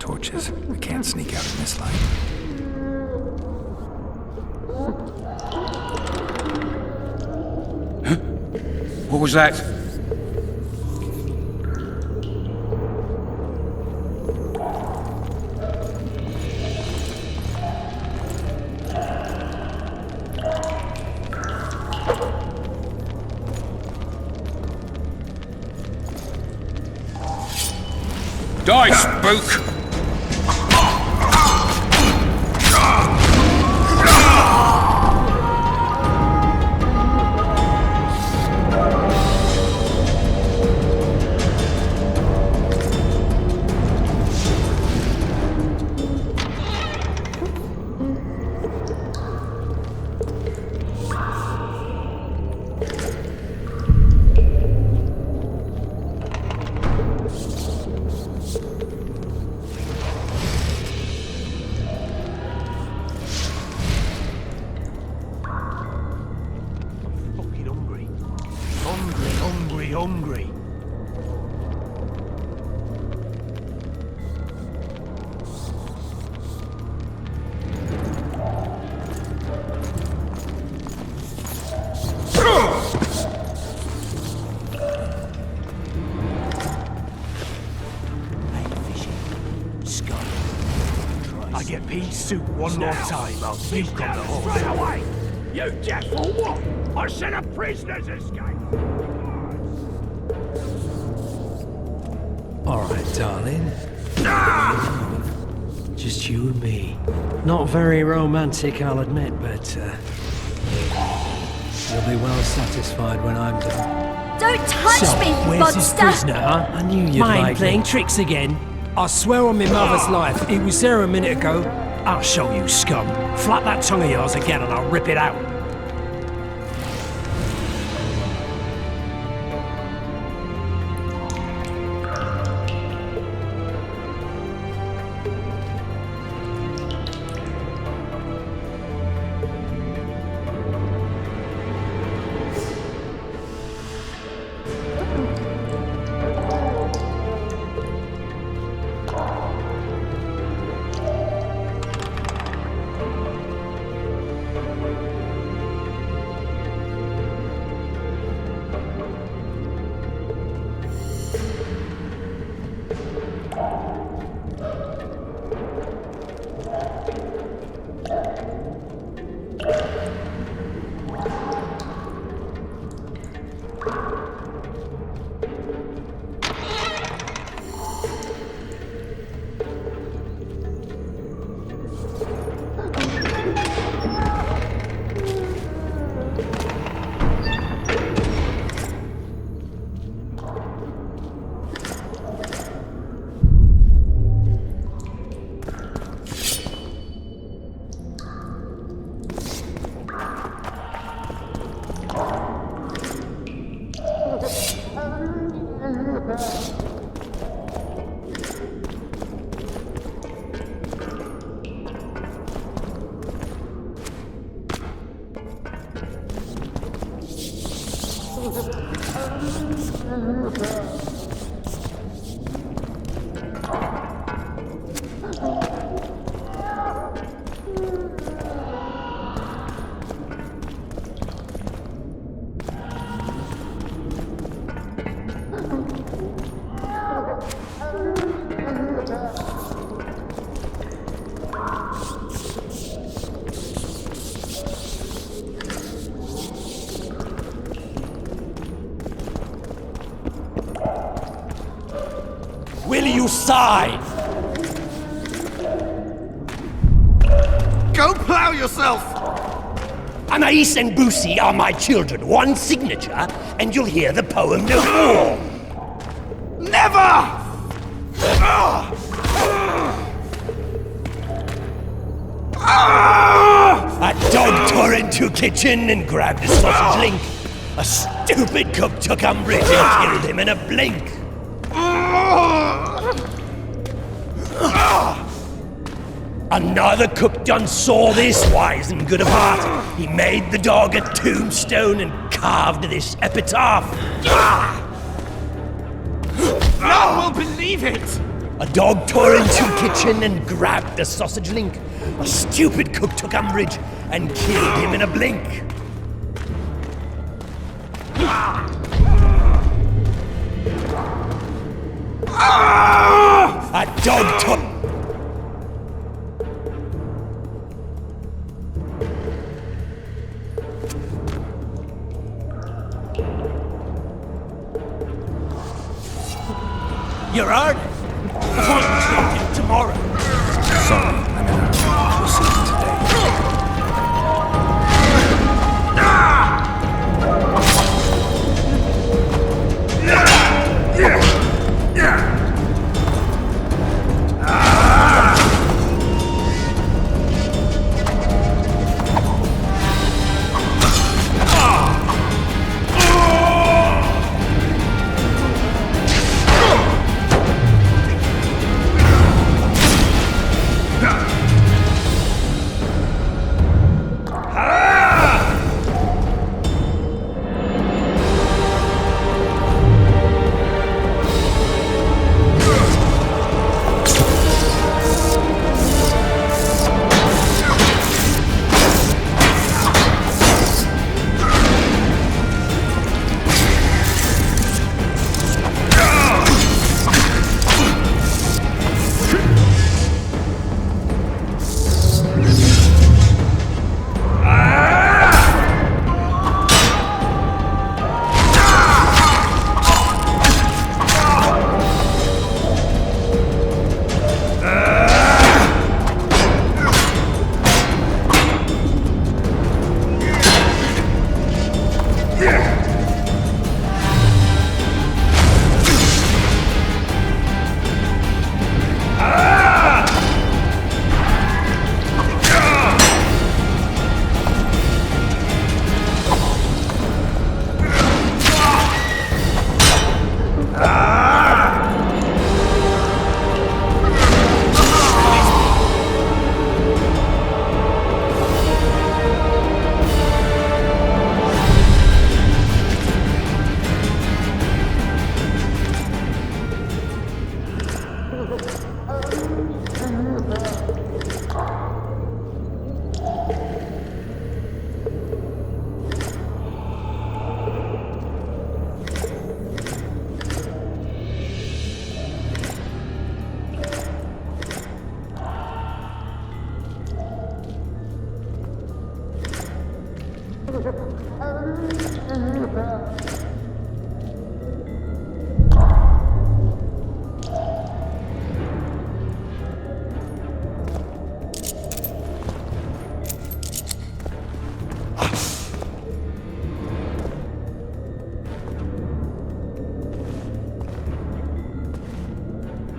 torches. I can't sneak out in this light. Huh? What was that? Die, spook! Hungry. I get pea soup one more time, I'll puke on the horse. Right away! You deaf for what? I said a prisoner's escape! Alright, darling. Just you and me. Not very romantic, I'll admit, but you'll be well satisfied when I'm done. Don't touch me, Where's monster! this prisoner, huh? I knew you'd Mind like playing me. tricks again? I swear on my mother's life, he was there a minute ago. I'll show you, scum. Flap that tongue of yours again and I'll rip it out. Will you sign? Go plow yourself! Anais and Boosie are my children. One signature, and you'll hear the poem no more. Never! A dog tore into a kitchen and grabbed a sausage link. A stupid cook took umbrage and killed him in a blink. Another cook done saw this, wise and good of heart. He made the dog a tombstone and carved this epitaph. No one will believe it! A dog tore into the kitchen and grabbed the sausage link. A stupid cook took umbrage and killed him in a blink. A dog took... You're hard. I thought you killed him tomorrow. Sorry, I'm in a hurry. We'll see you today.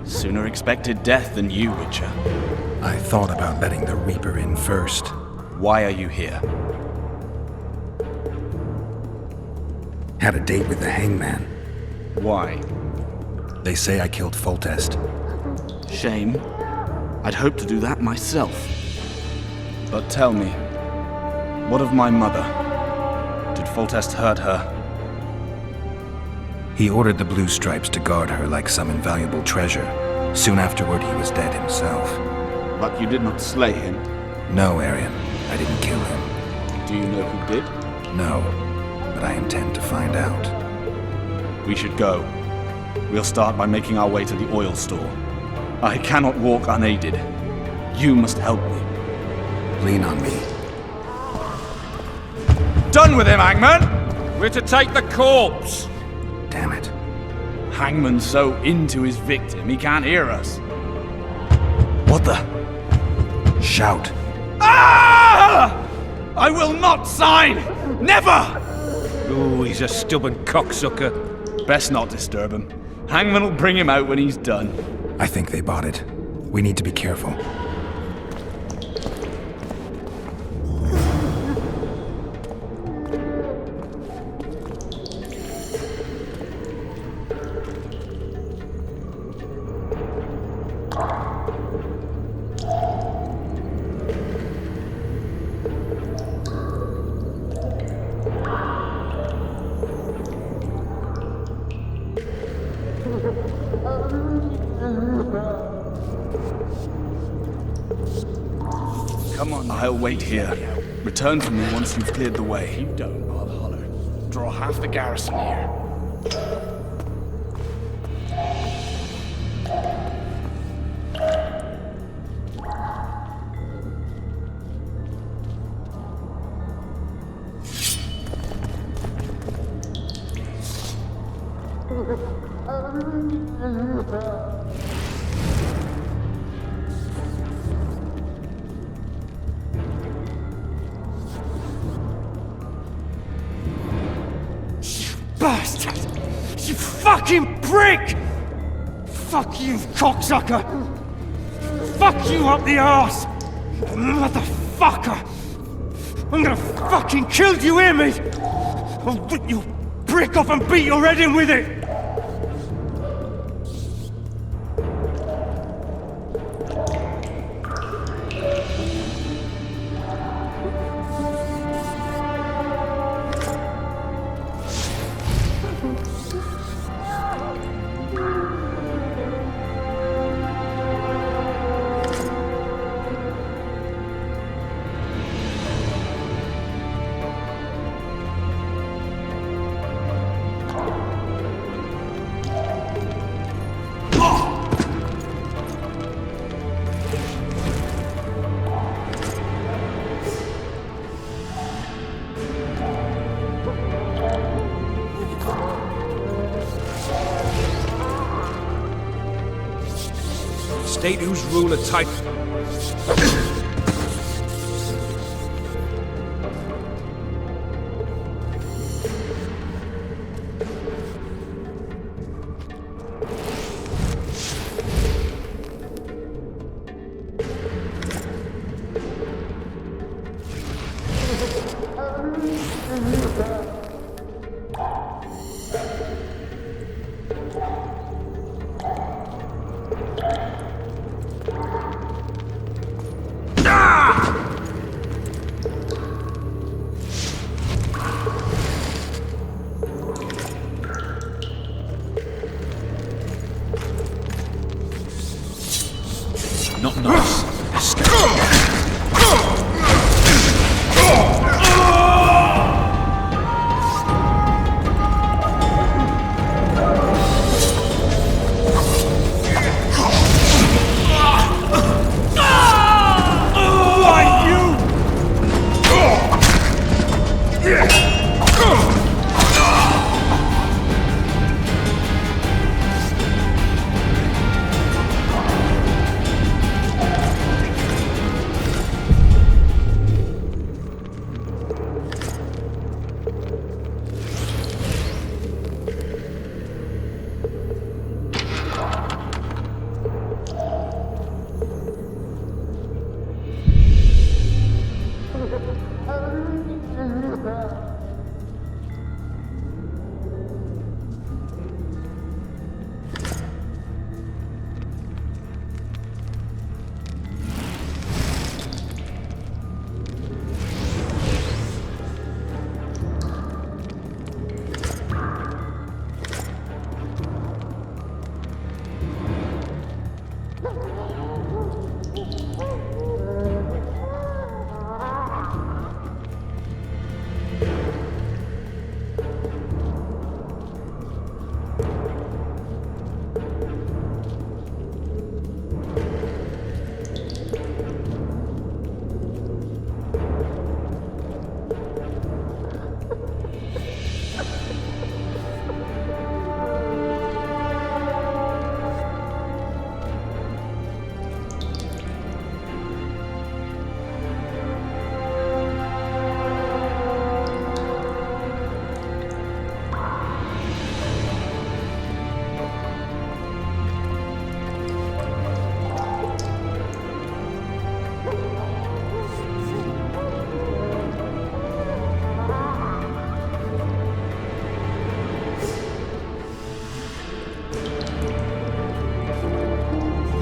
Sooner expected death than you, Witcher. I thought about letting the Reaper in first. Why are you here? Had a date with the hangman. Why? They say I killed Foltest. Shame. I'd hoped to do that myself. But tell me, what of my mother? Did Foltest hurt her? He ordered the Blue Stripes to guard her like some invaluable treasure. Soon afterward, he was dead himself. But you did not slay him? No, Arian. I didn't kill him. Do you know who did? No, but I intend to find out. We should go. We'll start by making our way to the oil store. I cannot walk unaided. You must help me. Lean on me. Done with him, Hangman! We're to take the corpse! Damn it. Hangman's so into his victim, he can't hear us. What the? Shout. Ah! I will not sign! Never! Oh, he's a stubborn cocksucker. Best not disturb him. Hangman will bring him out when he's done. I think they bought it. We need to be careful. Come on. I'll wait here. Return for me once you've cleared the way. You don't, I'll holler. Draw half the garrison here. Bastard! You fucking prick! Fuck you, cocksucker! Fuck you up the arse! Motherfucker! I'm gonna fucking kill you, hear me? I'll rip your brick off and beat your head in with it! State whose ruler type. Not nice.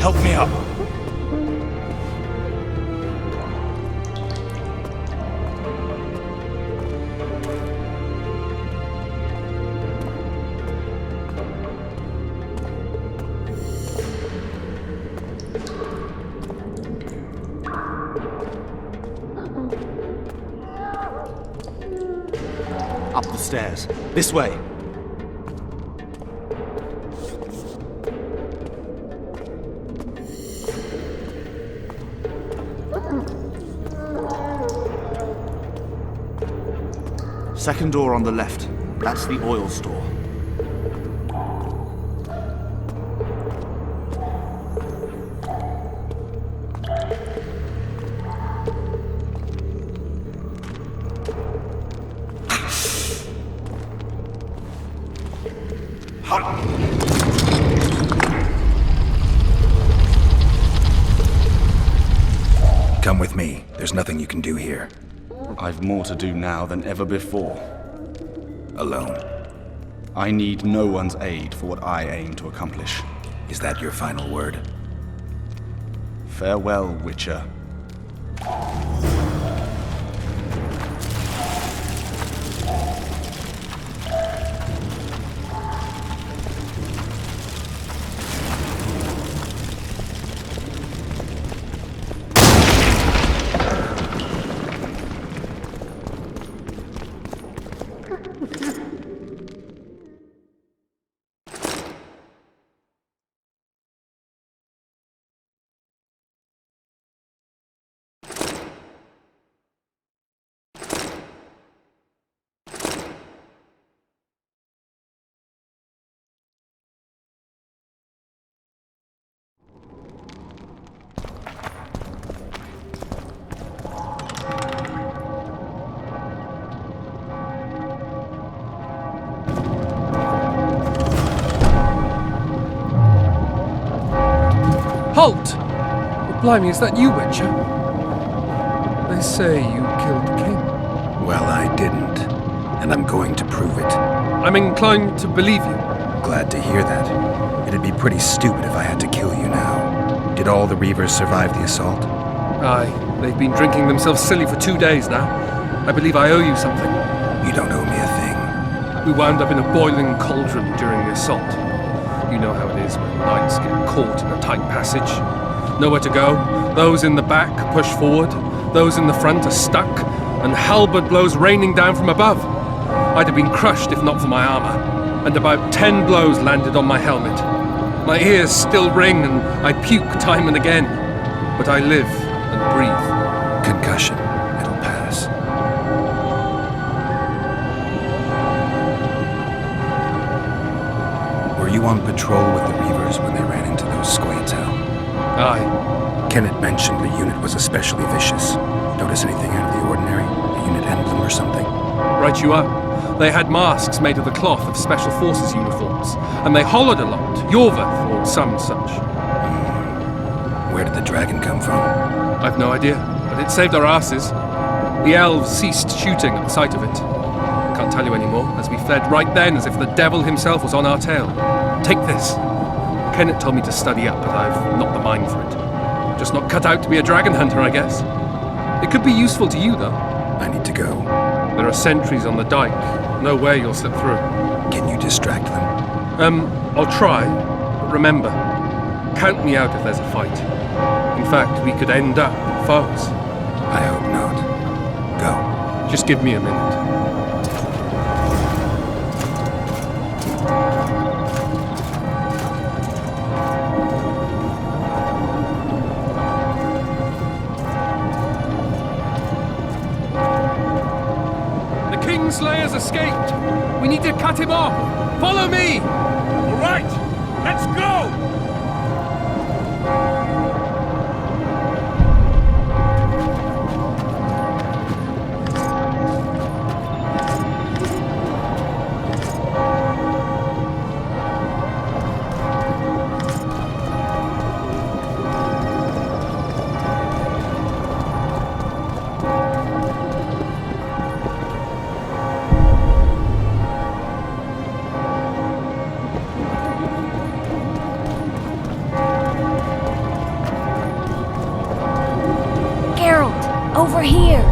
Help me up. stairs. This way. Second door on the left. That's the oil store. Come with me. There's nothing you can do here. I've more to do now than ever before. Alone. I need no one's aid for what I aim to accomplish. Is that your final word? Farewell, Witcher. Halt! Oh, blimey, is that you, Witcher? They say you killed the king. Well, I didn't. And I'm going to prove it. I'm inclined to believe you. Glad to hear that. It'd be pretty stupid if I had to kill you now. Did all the Reavers survive the assault? Aye, they've been drinking themselves silly for 2 days now. I believe I owe you something. You don't owe me a thing. We wound up in a boiling cauldron during the assault. You know how it is when knights get caught in a tight passage. Nowhere to go. Those in the back push forward. Those in the front are stuck. And halberd blows raining down from above. I'd have been crushed if not for my armor. And about 10 blows landed on my helmet. My ears still ring and I puke time and again. But I live and breathe. Concussion. It'll pass. Were you on patrol with the Reavers when they ran into those squads, Hal? Aye. Kenneth mentioned the unit was especially vicious. Notice anything out of the ordinary? A unit emblem or something? Right you are. They had masks made of the cloth of Special Forces uniforms, and they hollered a lot, Yorvath or some such. Where did the dragon come from? I've no idea, but it saved our asses. The elves ceased shooting at the sight of it. Can't tell you anymore, as we fled right then as if the devil himself was on our tail. Take this. Kenneth told me to study up, but I've not the mind for it. Just not cut out to be a dragon hunter, I guess. It could be useful to you, though. I need to go. There are sentries on the dike. No way you'll slip through. Can you distract them? I'll try, but remember, count me out if there's a fight. In fact, we could end up foes. I hope not. Go. Just give me a minute. Kingslayer's escaped! We need to cut him off! Follow me! All right, let's go! Over here!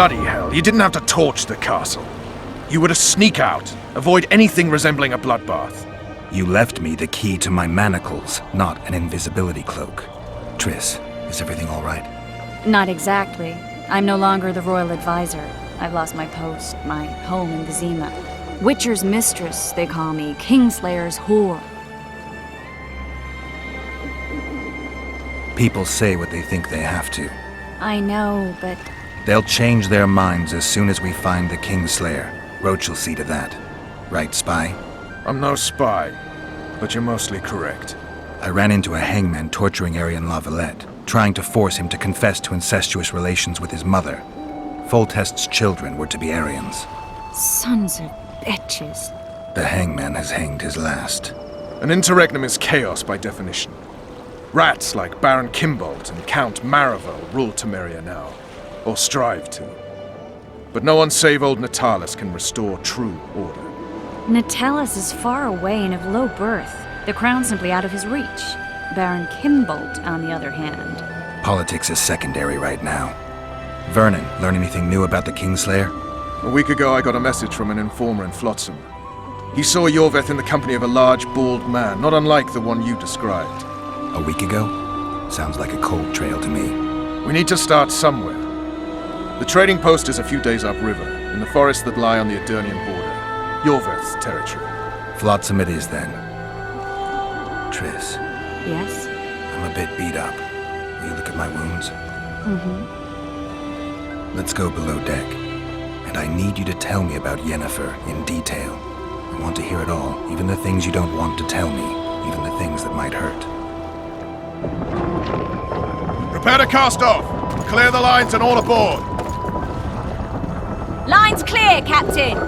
Bloody hell, you didn't have to torch the castle. You were to sneak out, avoid anything resembling a bloodbath. You left me the key to my manacles, not an invisibility cloak. Triss, is everything all right? Not exactly. I'm no longer the royal advisor. I've lost my post, my home in Vizima. Witcher's mistress, they call me. Kingslayer's whore. People say what they think they have to. I know, but They'll change their minds as soon as we find the Kingslayer. Roach will see to that. Right, Spy? I'm no spy, but you're mostly correct. I ran into a hangman torturing Arian Lavalette, trying to force him to confess to incestuous relations with his mother. Foltest's children were to be Arians. sons of bitches. The hangman has hanged his last. An interregnum is chaos by definition. Rats like Baron Kimbold and Count Maravel rule Temeria now, or strive to. But no one save old Natalis can restore true order. Natalis is far away and of low birth. The crown's simply out of his reach. Baron Kimbold, on the other hand. Politics is secondary right now. Vernon, learn anything new about the Kingslayer? A week ago I got a message from an informer in Flotsam. He saw Yorveth in the company of a large, bald man, not unlike the one you described. A week ago? Sounds like a cold trail to me. We need to start somewhere. The trading post is a few days upriver, in the forests that lie on the Adernian border. Yorveth's territory. Flotsam it is, then. Triss, Yes? I'm a bit beat up. Will you look at my wounds? Mm-hmm. Let's go below deck. And I need you to tell me about Yennefer in detail. I want to hear it all, even the things you don't want to tell me, even the things that might hurt. Prepare to cast off! Clear the lines and all aboard! Lines clear, Captain!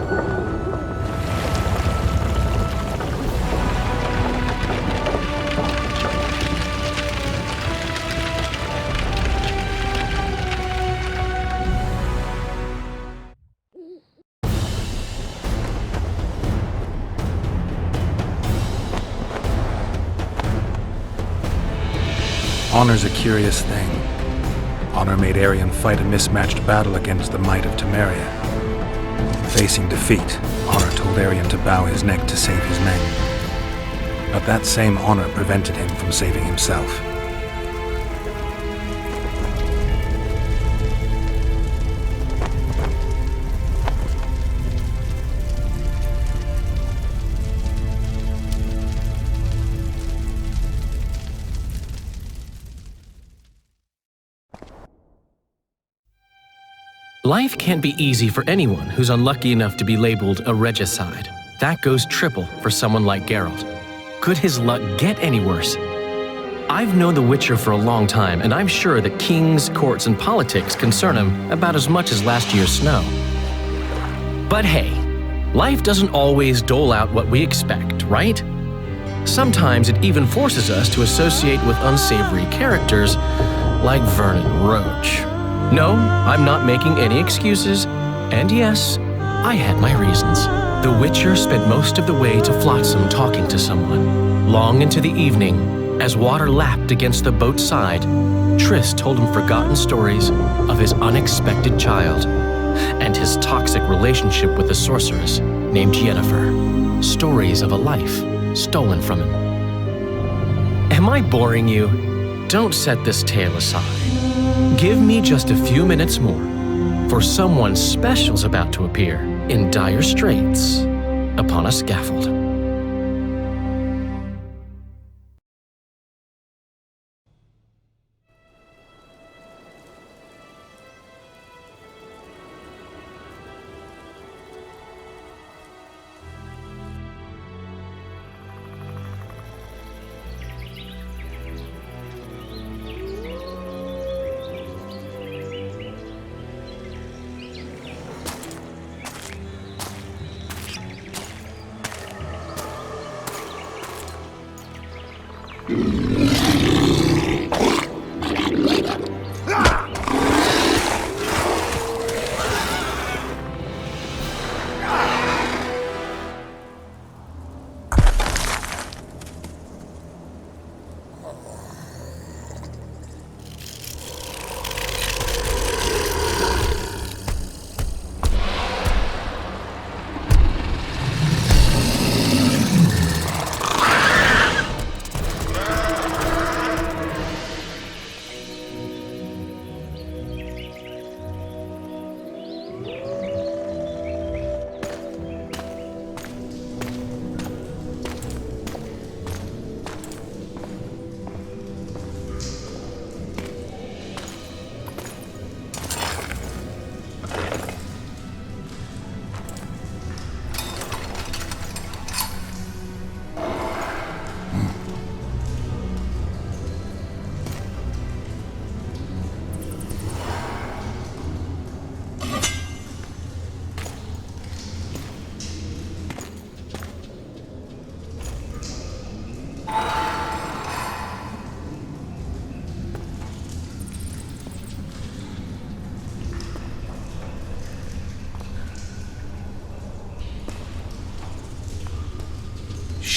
Honor's a curious thing. Honor made Arian fight a mismatched battle against the might of Temeria. Facing defeat, Honor told Arian to bow his neck to save his men. But that same honor prevented him from saving himself. Life can't be easy for anyone who's unlucky enough to be labeled a regicide. That goes triple for someone like Geralt. Could his luck get any worse? I've known The Witcher for a long time, and I'm sure that kings, courts, and politics concern him about as much as last year's snow. But hey, life doesn't always dole out what we expect, right? Sometimes it even forces us to associate with unsavory characters like Vernon Roach. No, I'm not making any excuses, and yes, I had my reasons. The Witcher spent most of the way to Flotsam talking to someone. Long into the evening, as water lapped against the boat's side, Triss told him forgotten stories of his unexpected child and his toxic relationship with a sorceress named Yennefer. Stories of a life stolen from him. Am I boring you? Don't set this tale aside. Give me just a few minutes more, for someone special's about to appear in dire straits upon a scaffold.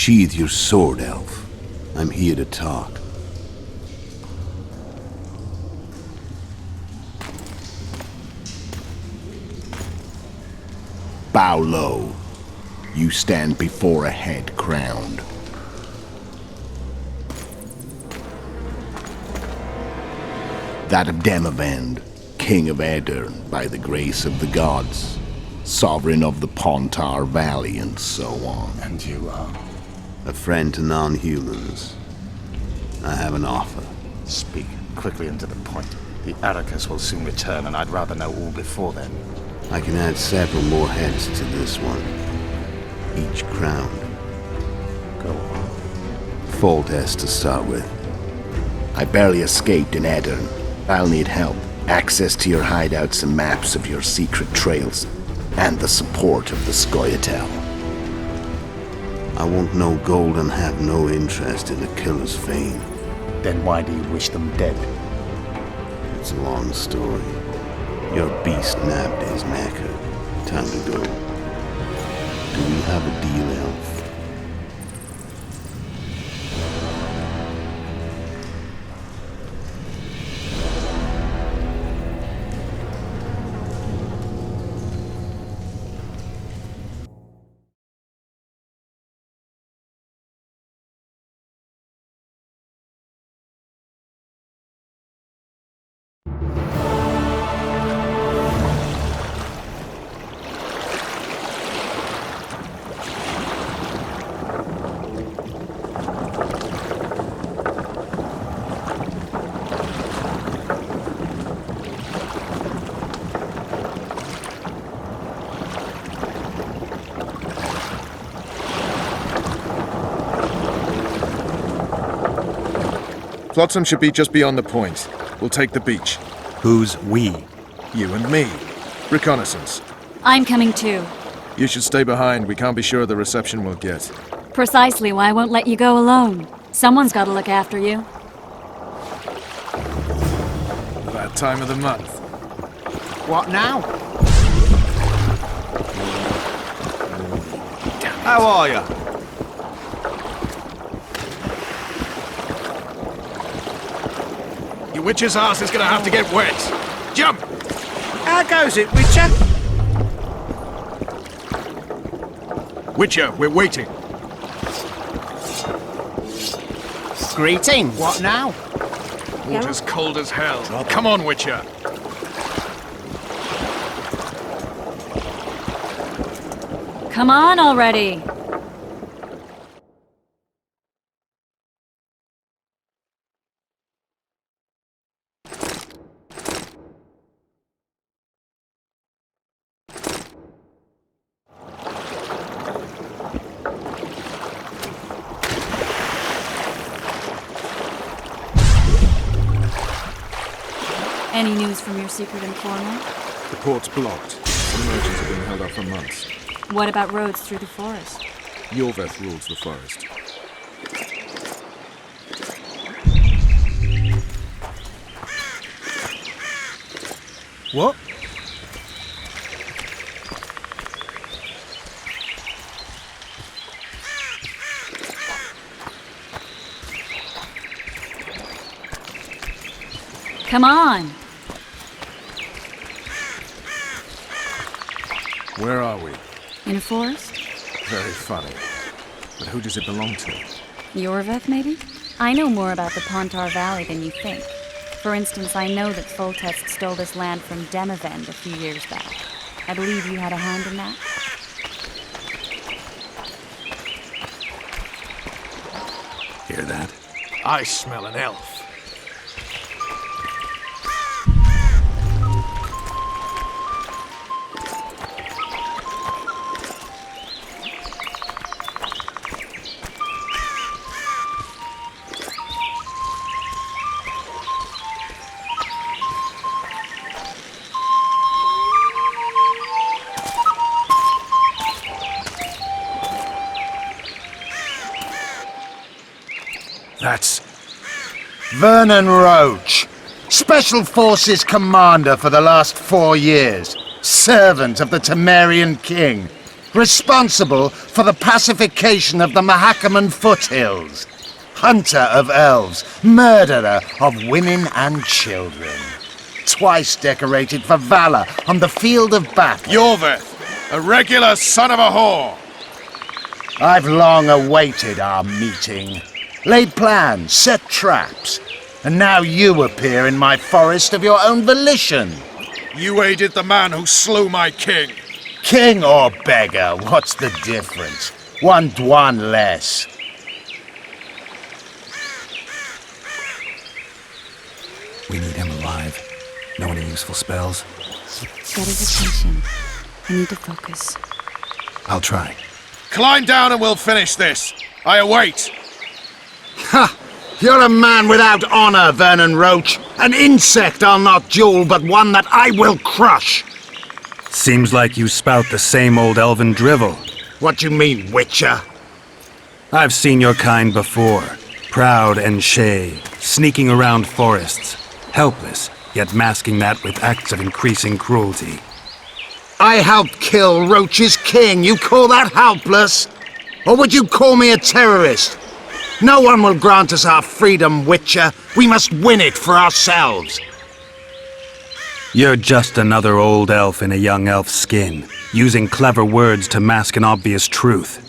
Sheathe your sword, elf. I'm here to talk. Bow low. You stand before a head crowned. That of Demavend, king of Aedirn by the grace of the gods, sovereign of the Pontar Valley, and so on. And you are? A friend to non-humans. I have an offer. Speak quickly and to the point. The Arrakis will soon return, and I'd rather know all before then. I can add several more heads to this one. Each crowned. Go on. Foltest to start with. I barely escaped in Aedirn. I'll need help. Access to your hideouts and maps of your secret trails. And the support of the Scoia'tael. I want no gold and have no interest in the killer's fame. Then why do you wish them dead? It's a long story. Your beast nabbed his knacker. Time to go. Do we have a deal, elf? Flotsam should be just beyond the point. We'll take the beach. Who's we? You and me. Reconnaissance. I'm coming too. You should stay behind. We can't be sure of the reception we'll get. Precisely why I won't let you go alone. Someone's got to look after you. That time of the month. What now? How are you? Your witch's ass is gonna have to get wet. Jump! How goes it, Witcher? Witcher, we're waiting. Greeting. What now? Water's cold as hell. Come on, Witcher. Come on already. Any news from your secret informant? The port's blocked. Some merchants have been held up for months. What about roads through the forest? Yorveth rules the forest. What? Come on. Where are we? In a forest? Very funny. But who does it belong to? Yorveth, maybe? I know more about the Pontar Valley than you think. For instance, I know that Foltest stole this land from Demavend a few years back. I believe you had a hand in that? Hear that? I smell an elf. That's... Vernon Roach, Special Forces Commander for the last 4 years. Servant of the Temerian King. responsible for the pacification of the Mahakaman foothills. Hunter of elves, murderer of women and children. Twice decorated for valor on the field of battle. Yorveth, a regular son of a whore. I've long awaited our meeting. Laid plans, set traps. And now you appear in my forest of your own volition. You aided the man who slew my king. King or beggar, what's the difference? One dwan less. We need him alive. Know any useful spells? Get his attention. I need to focus. I'll try. Climb down and we'll finish this. I await. Ha! You're a man without honor, Vernon Roach. An insect I'll not duel, but one that I will crush. Seems like you spout the same old elven drivel. What do you mean, Witcher? I've seen your kind before. Proud and shay, sneaking around forests. Helpless, yet masking that with acts of increasing cruelty. I helped kill Roach's king. You call that helpless? Or would you call me a terrorist? No one will grant us our freedom, Witcher. We must win it for ourselves. You're just another old elf in a young elf's skin, using clever words to mask an obvious truth.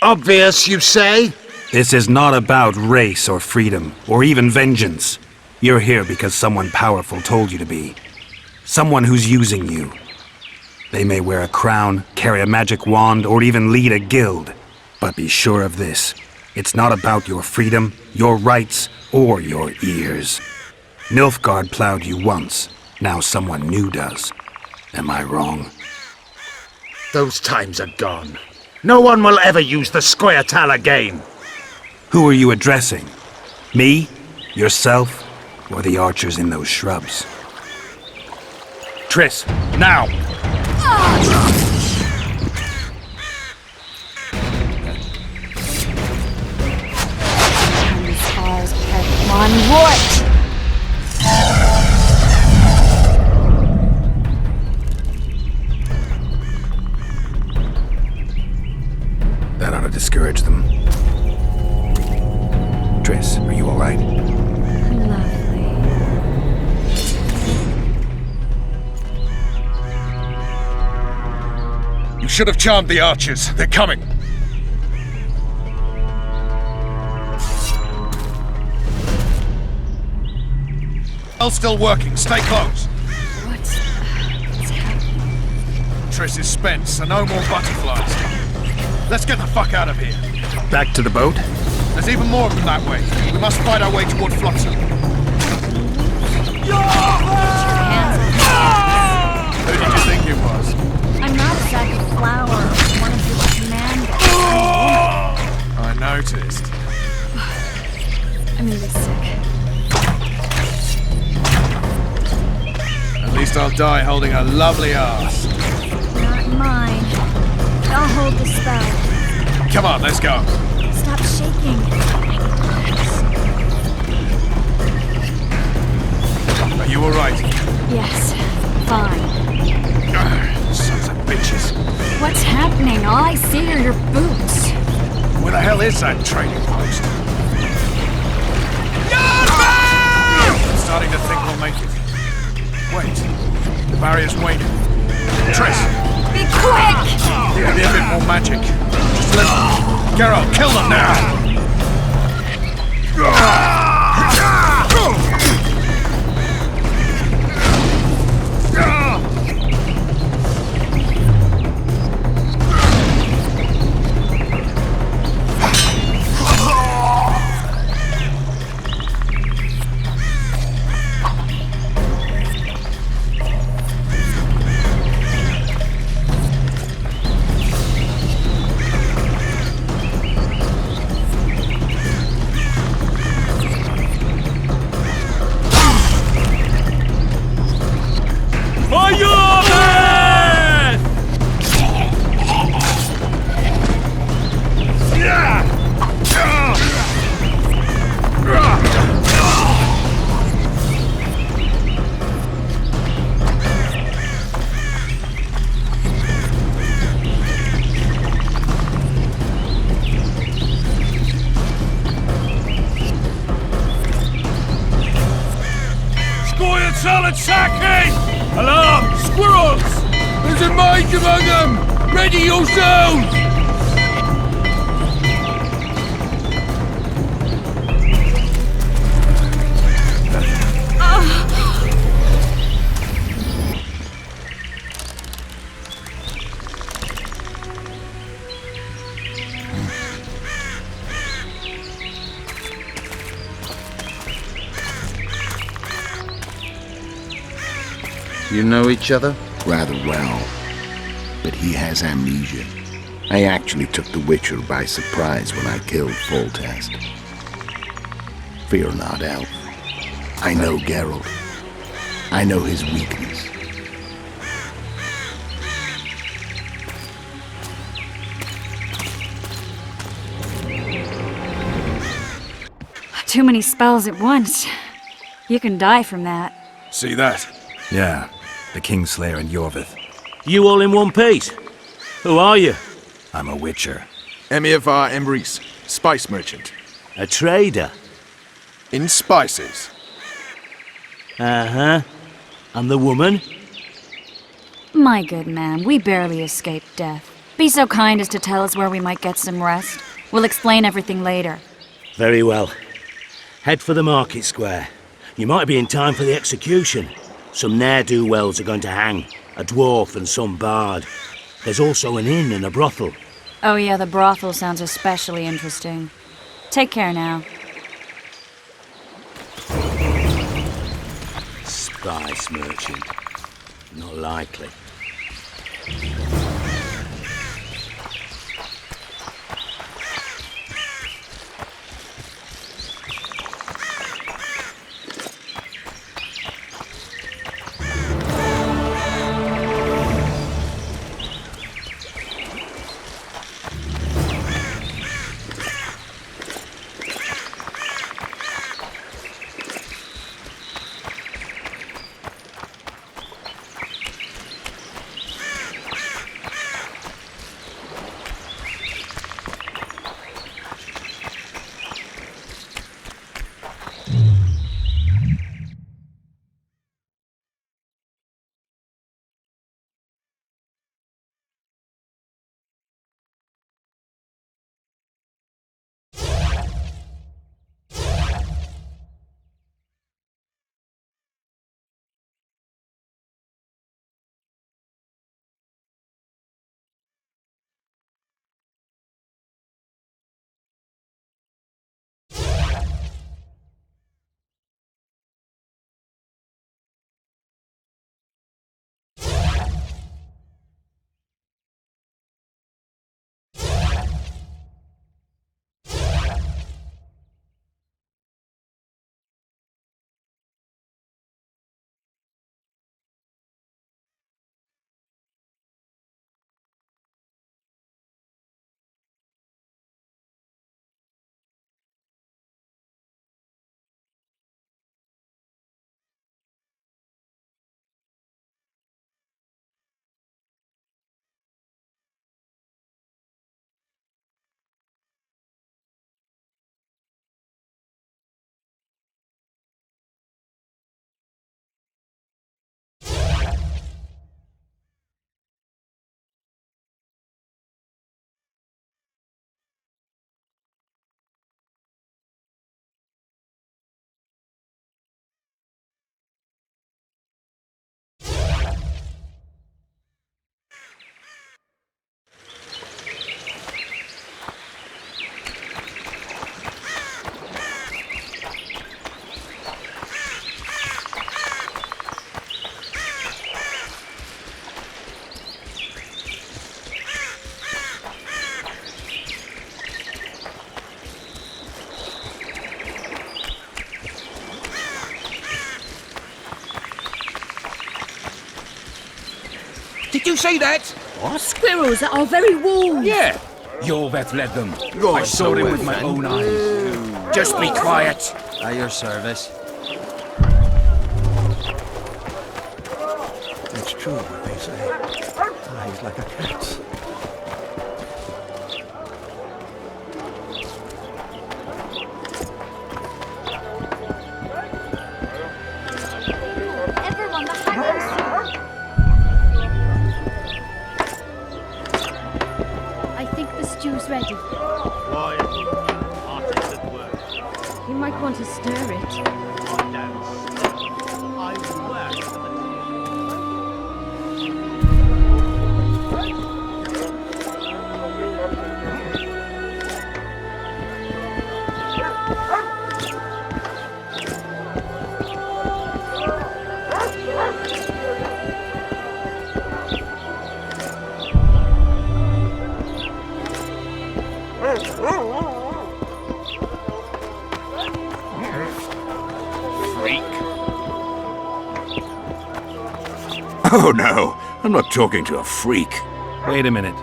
Obvious, you say? This is not about race or freedom, or even vengeance. You're here because someone powerful told you to be. Someone who's using you. They may wear a crown, carry a magic wand, or even lead a guild. But be sure of this. It's not about your freedom, your rights, or your ears. Nilfgaard plowed you once. Now someone new does. Am I wrong? Those times are gone. No one will ever use the Squirtal again. Who are you addressing? Me? Yourself? Or the archers in those shrubs? Triss, now! Onward! That ought to discourage them. Triss, are you all right? Lovely. You should have charmed the archers. They're coming. Spell's still working. Stay close. What's happening? Triss is spent, so no more butterflies. Let's get the fuck out of here. Back to the boat? There's even more of them that way. We must fight our way toward Flotsam. Who did you think it was? I'm not a sack of flour. I'm one of your commanders. I noticed. I'm really sick. At least I'll die holding a lovely ass. Not mine. I'll hold the spell. Come on, let's go. Stop shaking. Are you alright? Yes, fine. Sons of bitches. What's happening? All I see are your boots. Where the hell is that trading post? I'm starting to think we'll make it. Wait, the barrier's waning. Triss! Be quick! Maybe a bit more magic. Just let Geralt, kill them now! solid sake! Alarm! Squirrels! There's a mage among them! Ready yourselves! You know each other? Rather well, but he has amnesia. I actually took the Witcher by surprise when I killed Foltest. Fear not, Elf. I know Geralt. I know his weakness. Too many spells at once. You can die from that. See that? Yeah, the Kingslayer and Yorvith. You all in one piece? Who are you? I'm a Witcher. Emir var Emrys, spice merchant. A trader? In spices. Uh-huh. And the woman? My good man, we barely escaped death. Be so kind as to tell us where we might get some rest. We'll explain everything later. Very well. Head for the market square. You might be in time for the execution. Some ne'er-do-wells are going to hang. A dwarf and some bard. There's also an inn and a brothel. Oh yeah, the brothel sounds especially interesting. Take care now. Spice merchant. Not likely. Did you see that? What? Squirrels at our very walls. Yeah. Yorveth led them. I saw him with my own eyes. Just be quiet. At your service. It's true what they say. Eyes like a cat's. You might want to stir it. Oh no, I'm not talking to a freak. Wait a minute.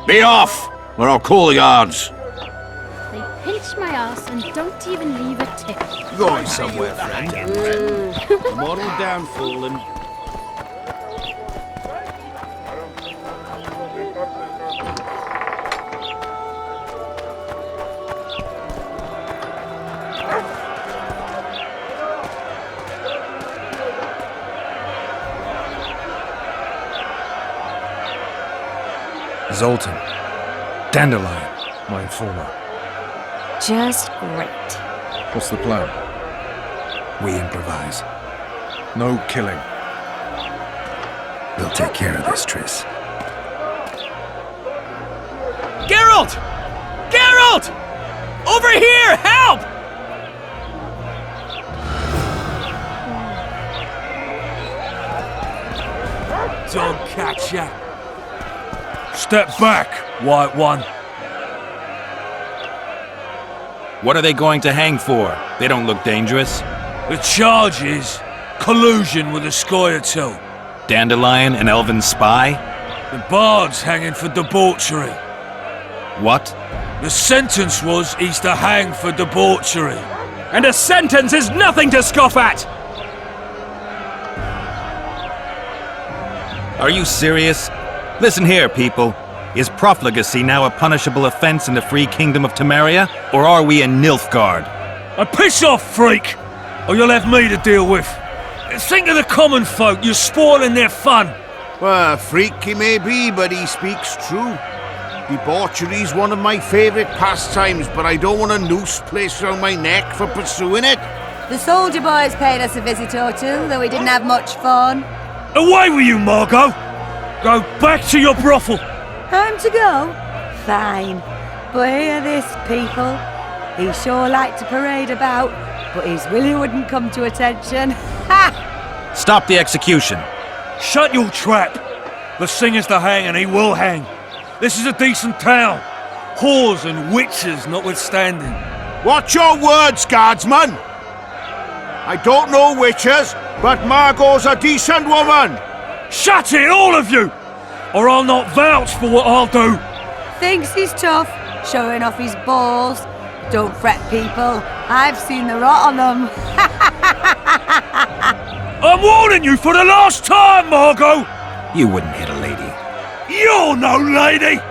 Be off, or I'll call the guards. They pinch my ass and don't even leave a tip. Going somewhere, friend. Model down, fooling. Zoltan. Dandelion, my informer. Just great. What's the plan? We improvise. No killing. We'll take care of this, Triss. Geralt! Geralt! Over here! Help! Don't catch ya. Step back, White One. What are they going to hang for? They don't look dangerous. The charge is collusion with the Scoia'tael. Dandelion, an elven spy? The bard's hanging for debauchery. What? The sentence was he's to hang for debauchery. And a sentence is nothing to scoff at! Are you serious? Listen here, people. Is profligacy now a punishable offense in the free kingdom of Temeria? Or are we in Nilfgaard? Piss off, freak! Or you'll have me to deal with. Think of the common folk, you're spoiling their fun. Well, a freak he may be, but he speaks true. Debauchery's one of my favourite pastimes, but I don't want a noose placed around my neck for pursuing it. The soldier boys paid us a visit or two, though we didn't have much fun. Away with you, Margot! Go back to your brothel! Time to go? Fine. But hear this, people. He sure liked to parade about, but his willy wouldn't come to attention. Ha! Stop the execution. Shut your trap! The singer's to hang, and he will hang. This is a decent town. Whores and witches notwithstanding. Watch your words, guardsman! I don't know witches, but Margot's a decent woman! Shut it, all of you! Or I'll not vouch for what I'll do! Thinks he's tough, showing off his balls. Don't fret, people. I've seen the rot on them. I'm warning you for the last time, Margot! You wouldn't hit a lady. You're no lady!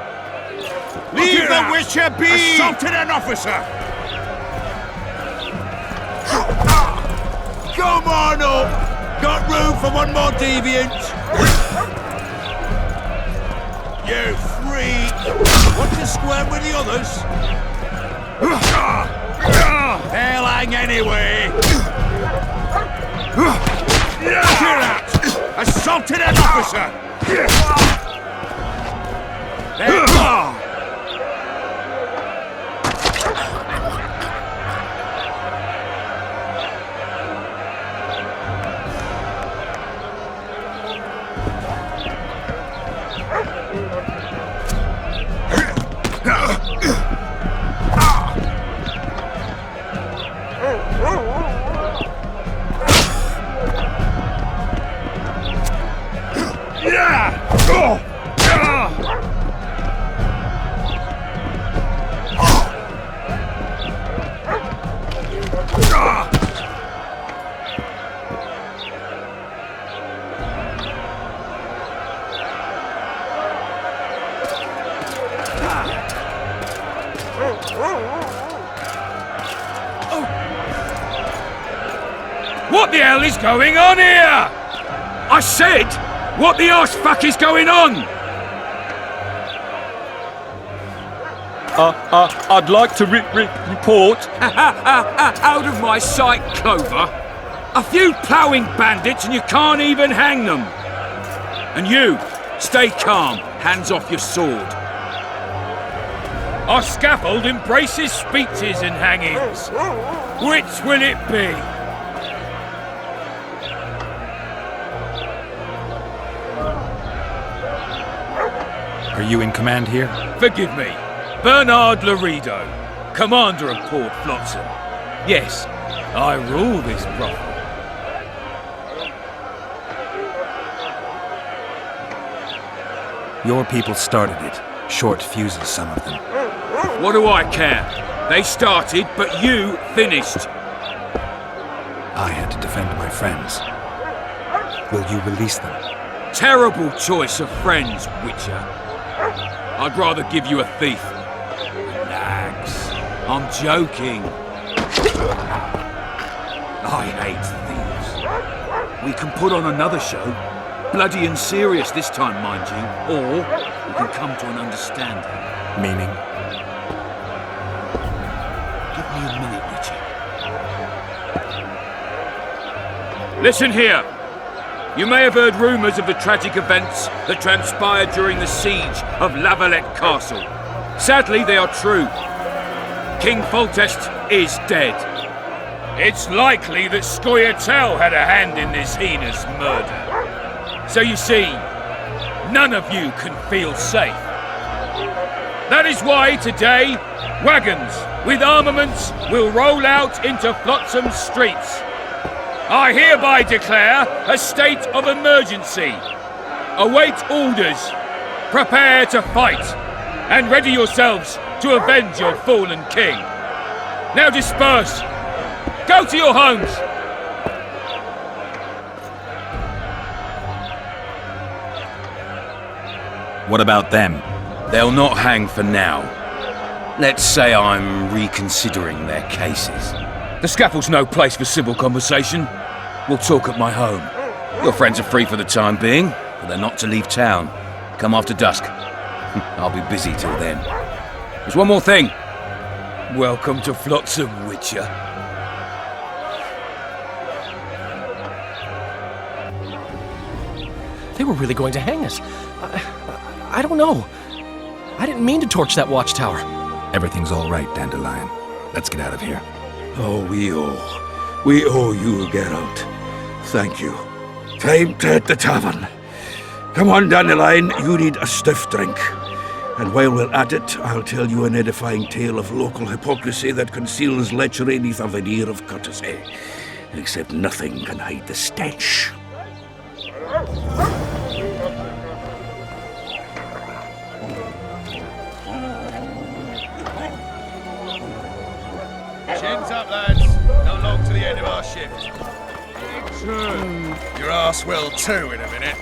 Leave the witcher be! Assaulted an officer! Come on up! Got room for one more deviant? You freak! Want to square with the others? They'll hang anyway! Clear out! Assaulted an officer! There go! What the hell is going on here? I said, what the arse fuck is going on? I'd like to report. Out of my sight, Clover. A few ploughing bandits and you can't even hang them. And you, stay calm, hands off your sword. Our scaffold embraces speeches and hangings. Which will it be? Are you in command here? Forgive me. Bernard Laredo, commander of Port Flotsam. Yes, I rule this brothel. Your people started it. Short fuses, some of them. What do I care? They started, but you finished. I had to defend my friends. Will you release them? Terrible choice of friends, Witcher. I'd rather give you a thief. Relax. I'm joking. I hate thieves. We can put on another show. Bloody and serious this time, mind you. Or we can come to an understanding. Meaning? Give me a minute, Richard. Listen here. You may have heard rumours of the tragic events that transpired during the siege of Lavalette Castle. Sadly, they are true. King Foltest is dead. It's likely that Scoia'tael had a hand in this heinous murder. So you see, none of you can feel safe. That is why today, wagons with armaments will roll out into Flotsam's streets. I hereby declare a state of emergency. Await orders. Prepare to fight. And ready yourselves to avenge your fallen king. Now disperse. Go to your homes. What about them? They'll not hang for now. Let's say I'm reconsidering their cases. The scaffold's no place for civil conversation. We'll talk at my home. Your friends are free for the time being, but they're not to leave town. Come after dusk. I'll be busy till then. There's one more thing. Welcome to Flotsam, Witcher. They were really going to hang us. I don't know. I didn't mean to torch that watchtower. Everything's all right, Dandelion. Let's get out of here. Oh, we owe you, Geralt. Thank you. Time to hit the tavern. Come on, Dandelion, you need a stiff drink. And while we're at it, I'll tell you an edifying tale of local hypocrisy that conceals lechery neath a veneer of courtesy. Except nothing can hide the stench. Chins up, lads. Not long to the end of our shift. Your arse will too in a minute.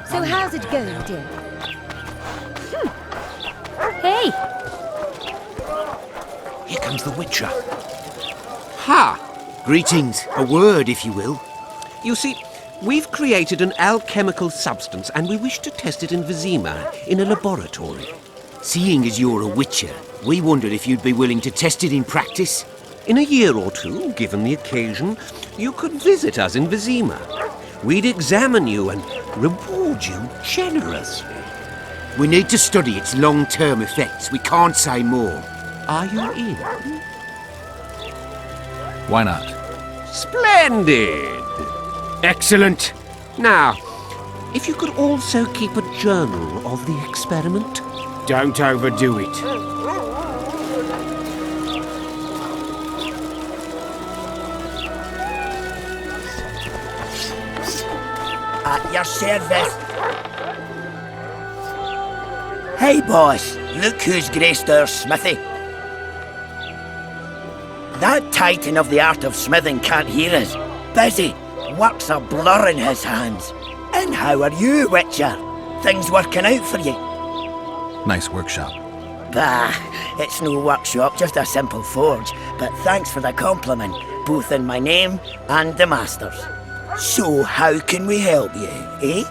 So how's it going, dear? Hey! Here comes the Witcher. Ha! Greetings. A word, if you will. You see, we've created an alchemical substance and we wish to test it in Vizima, in a laboratory. Seeing as you're a Witcher, we wondered if you'd be willing to test it in practice. In a year or two, given the occasion, you could visit us in Vizima. We'd examine you and reward you generously. We need to study its long-term effects. We can't say more. Are you in? Why not? Splendid! Excellent. Now, if you could also keep a journal of the experiment. Don't overdo it. At your service. Hey, boss. Look who's graced our smithy. That titan of the art of smithing can't hear us. Busy. Work's a blur in his hands. And how are you, Witcher? Things working out for you? Nice workshop. Bah, it's no workshop, just a simple forge. But thanks for the compliment. both in my name and the Master's. So how can we help you, eh?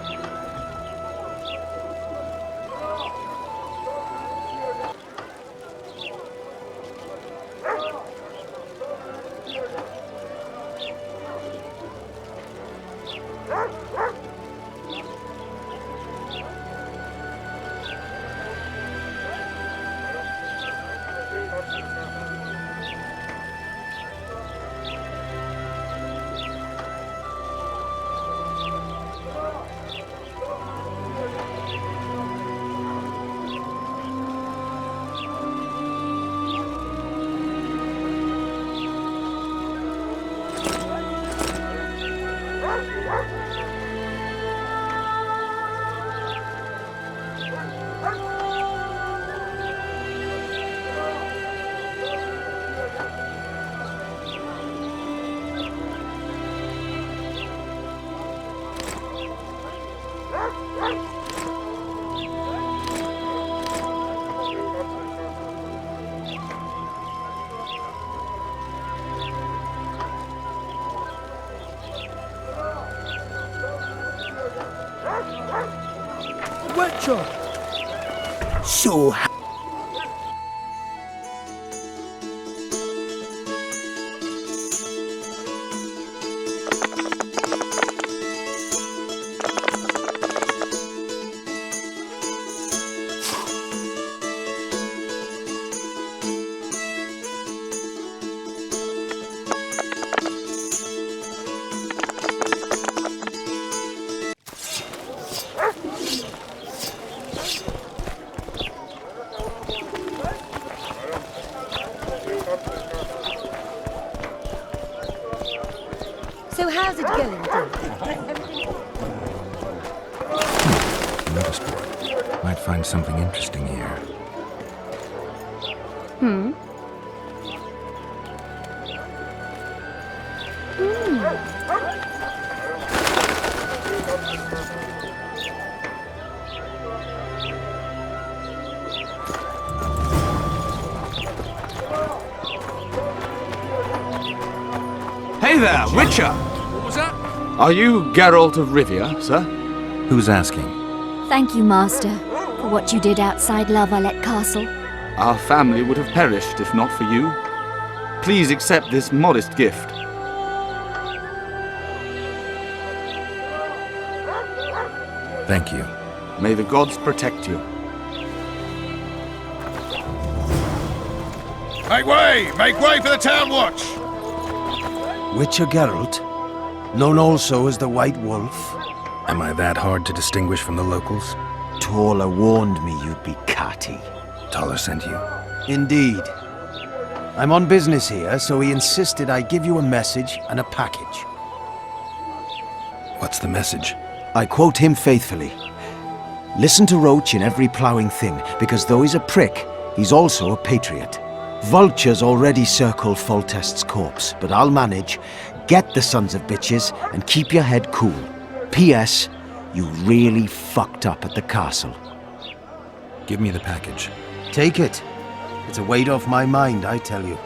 Witcher! So So how's it going, dear? Notice board. Might find something interesting here. Hmm? Hey there, Witcher! What was that? Are you Geralt of Rivia, sir? Who's asking? Thank you, Master, for what you did outside La Valette Castle. Our family would have perished if not for you. Please accept this modest gift. Thank you. May the gods protect you. Make way! Make way for the town watch! Witcher Geralt, known also as the White Wolf. Am I that hard to distinguish from the locals? Tola warned me you'd be catty. Tola sent you? Indeed. I'm on business here, so he insisted I give you a message and a package. What's the message? I quote him faithfully. Listen to Roach in every ploughing thing, because though he's a prick, he's also a patriot. Vultures already circle Foltest's corpse, but I'll manage. Get the sons of bitches and keep your head cool. P.S. You really fucked up at the castle. Give me the package. Take it. It's a weight off my mind, I tell you.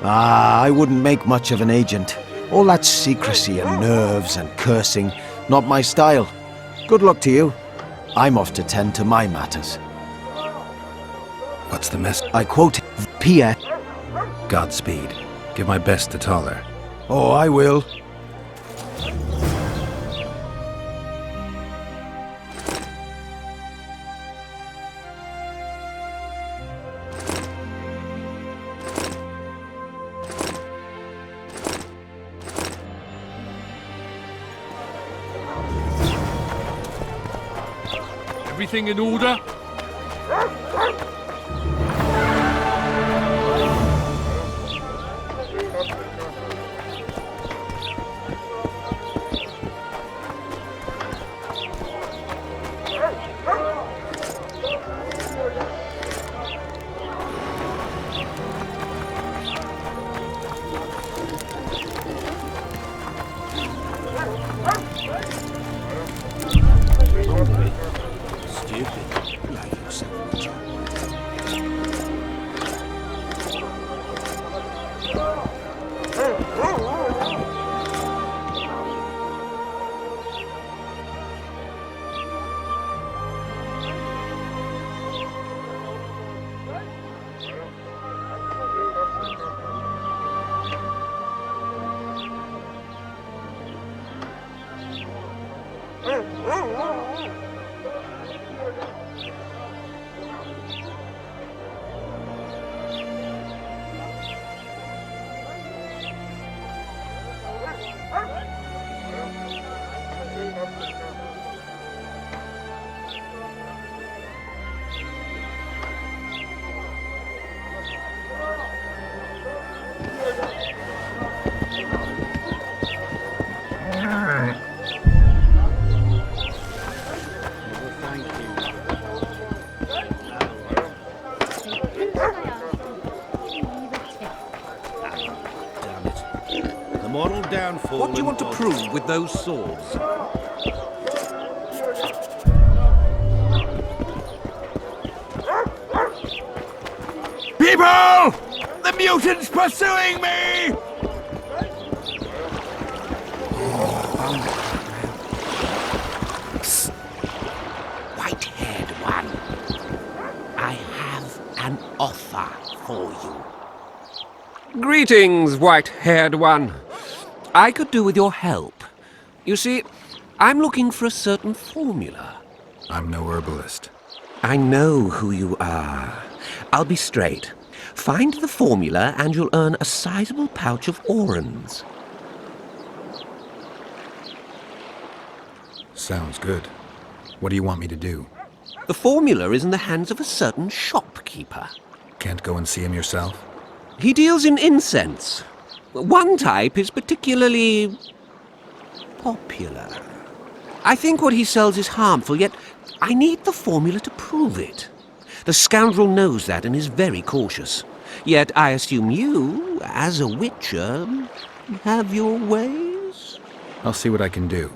I wouldn't make much of an agent. All that secrecy and nerves and cursing, not my style. Good luck to you. I'm off to tend to my matters. What's the message? I quote P.S. Godspeed. Give my best to Toller. Oh, I will. Everything in order? downfall. What do you want to prove with those swords? People! The mutant's pursuing me! Psst. White-haired one. I have an offer for you. Greetings, white-haired one. I could do with your help. You see, I'm looking for a certain formula. I'm no herbalist. I know who you are. I'll be straight. Find the formula and you'll earn a sizable pouch of orans. Sounds good. What do you want me to do? The formula is in the hands of a certain shopkeeper. Can't go and see him yourself? He deals in incense. One type is particularly popular. I think what he sells is harmful, yet I need the formula to prove it. The scoundrel knows that and is very cautious. Yet I assume you, as a witcher, have your ways? I'll see what I can do.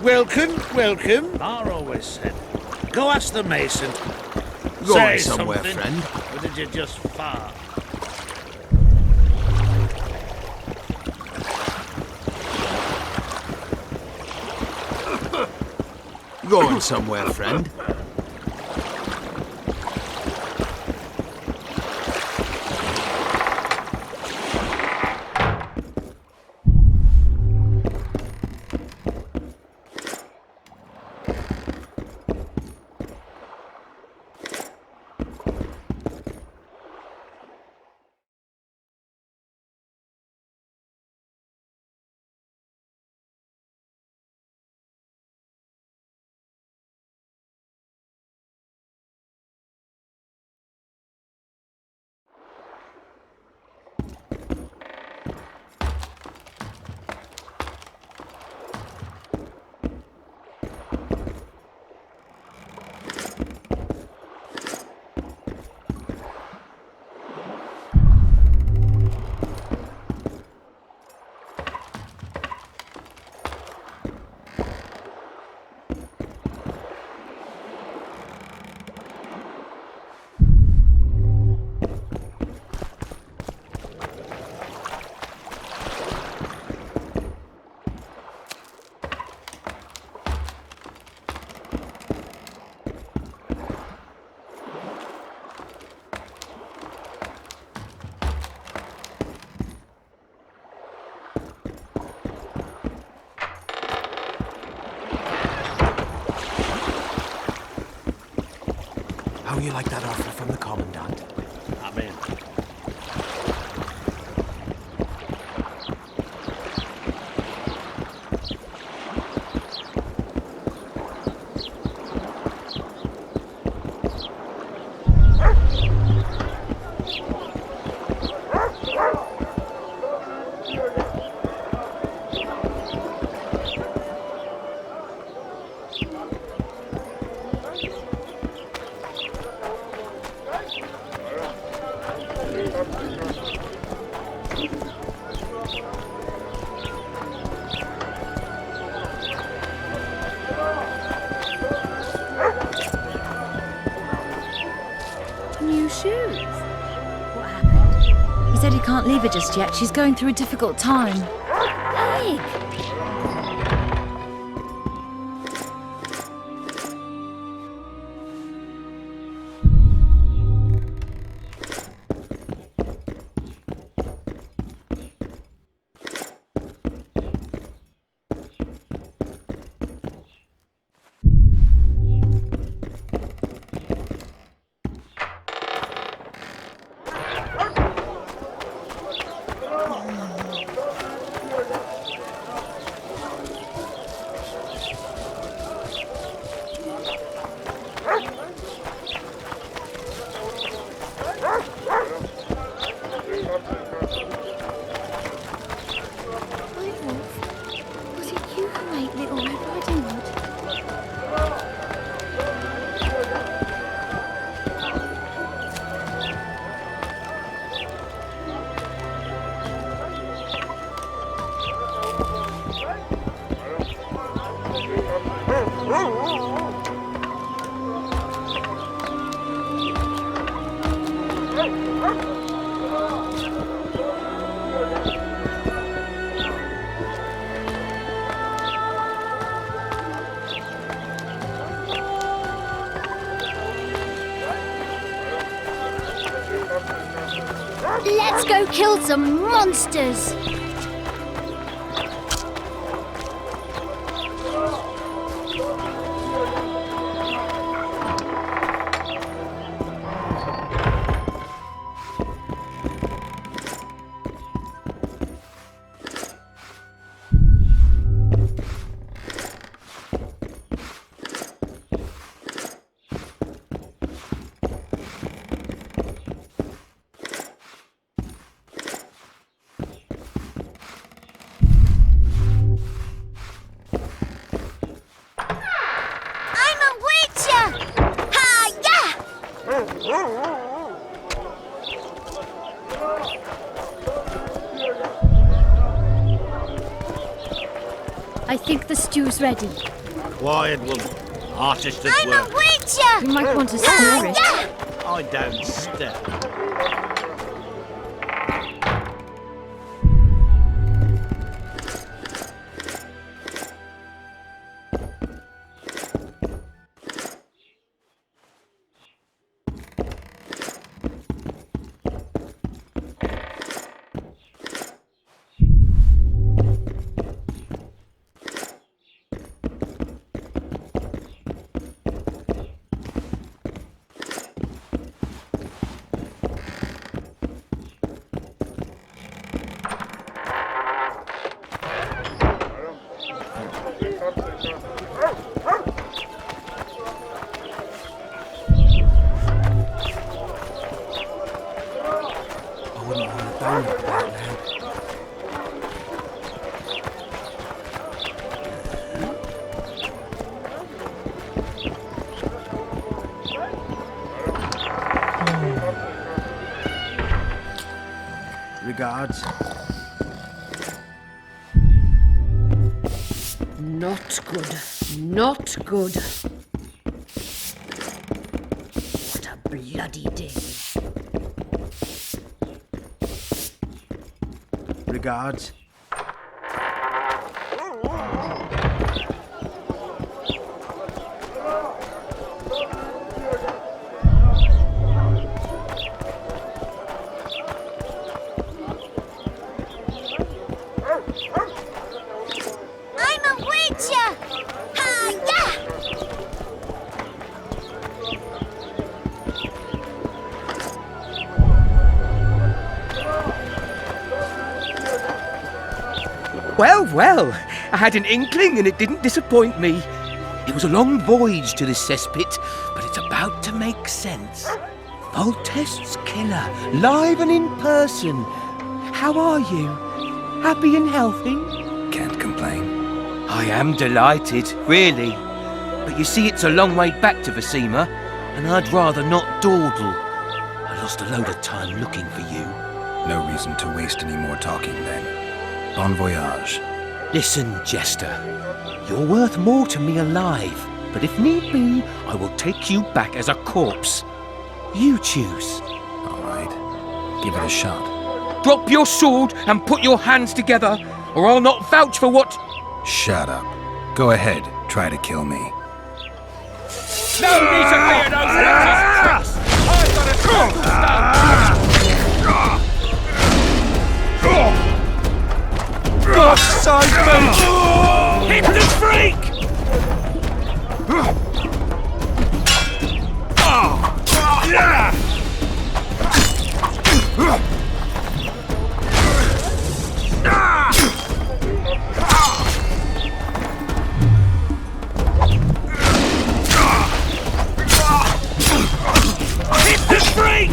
Welcome, welcome. Mar always said, go ask the mason. Going Say somewhere, something, friend. or did you just fart? Going somewhere, friend. How you like that offer from the Commandant? I'm in. New shoes? What happened? He said he can't leave her just yet. She's going through a difficult time. Hey! Let's go kill some monsters! I think the stew's ready. Quiet, woman. Artist at I'm work. a witcher! You might want to stir it. I don't stir. Regards. Not good. Not good. What a bloody day. Regards. Well, well, I had an inkling and it didn't disappoint me. It was a long voyage to this cesspit, but it's about to make sense. Voltest's killer, live and in person. How are you? Happy and healthy? Can't complain. I am delighted, really. But you see, it's a long way back to Vasima, and I'd rather not dawdle. I lost a load of time looking for you. No reason to waste any more talking then. Bon voyage. Listen, Jester. You're worth more to me alive, but if need be, I will take you back as a corpse. You choose. All right. Give it a shot. Drop your sword and put your hands together, or I'll not vouch for what... Shut up. Go ahead. Try to kill me. No need to fear those witches' tricks! I've got a job to stand. Hit the freak! Hit the freak!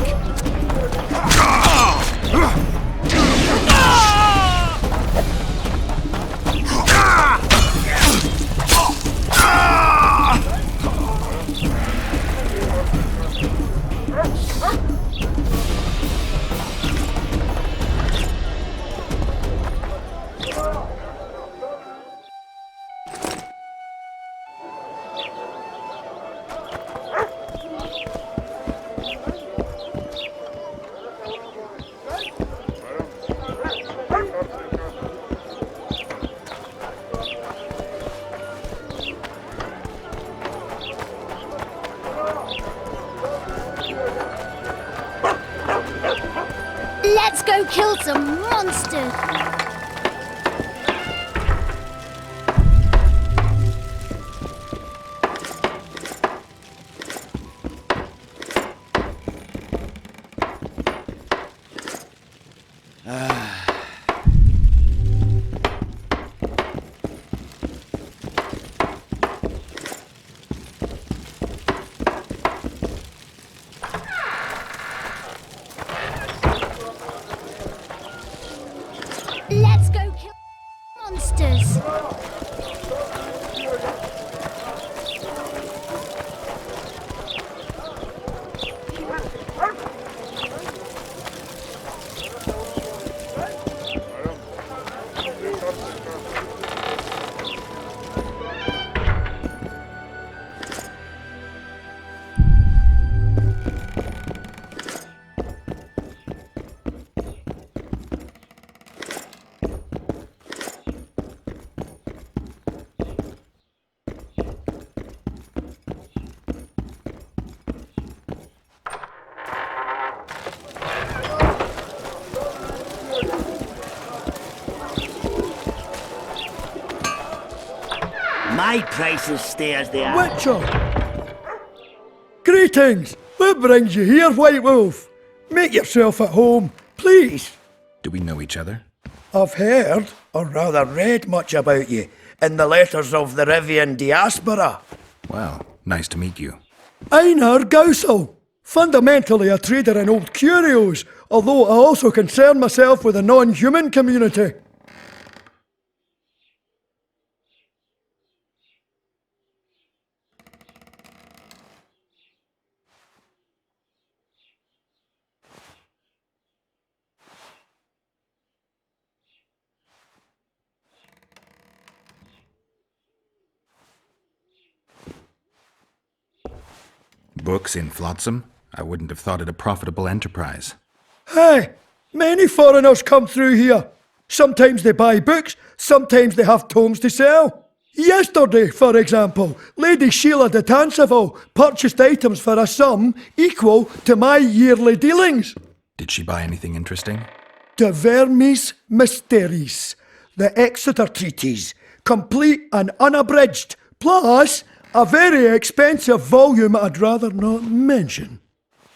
Let's go kill some monsters! Let's go kill monsters! My prices stay as they are. Witcher! Greetings! What brings you here, White Wolf? Make yourself at home, please. Do we know each other? I've heard, or rather read much about you, in the letters of the Rivian diaspora. Well, nice to meet you. Einar Gausel, fundamentally a trader in old curios, although I also concern myself with the non-human community. Books in Flotsam? I wouldn't have thought it a profitable enterprise. Hey, many foreigners come through here. Sometimes they buy books, sometimes they have tomes to sell. Yesterday, for example, Lady Sheila de Tanseville purchased items for a sum equal to my yearly dealings. Did she buy anything interesting? De Vermis Mysteries, the Exeter Treatise, complete and unabridged, plus a very expensive volume I'd rather not mention.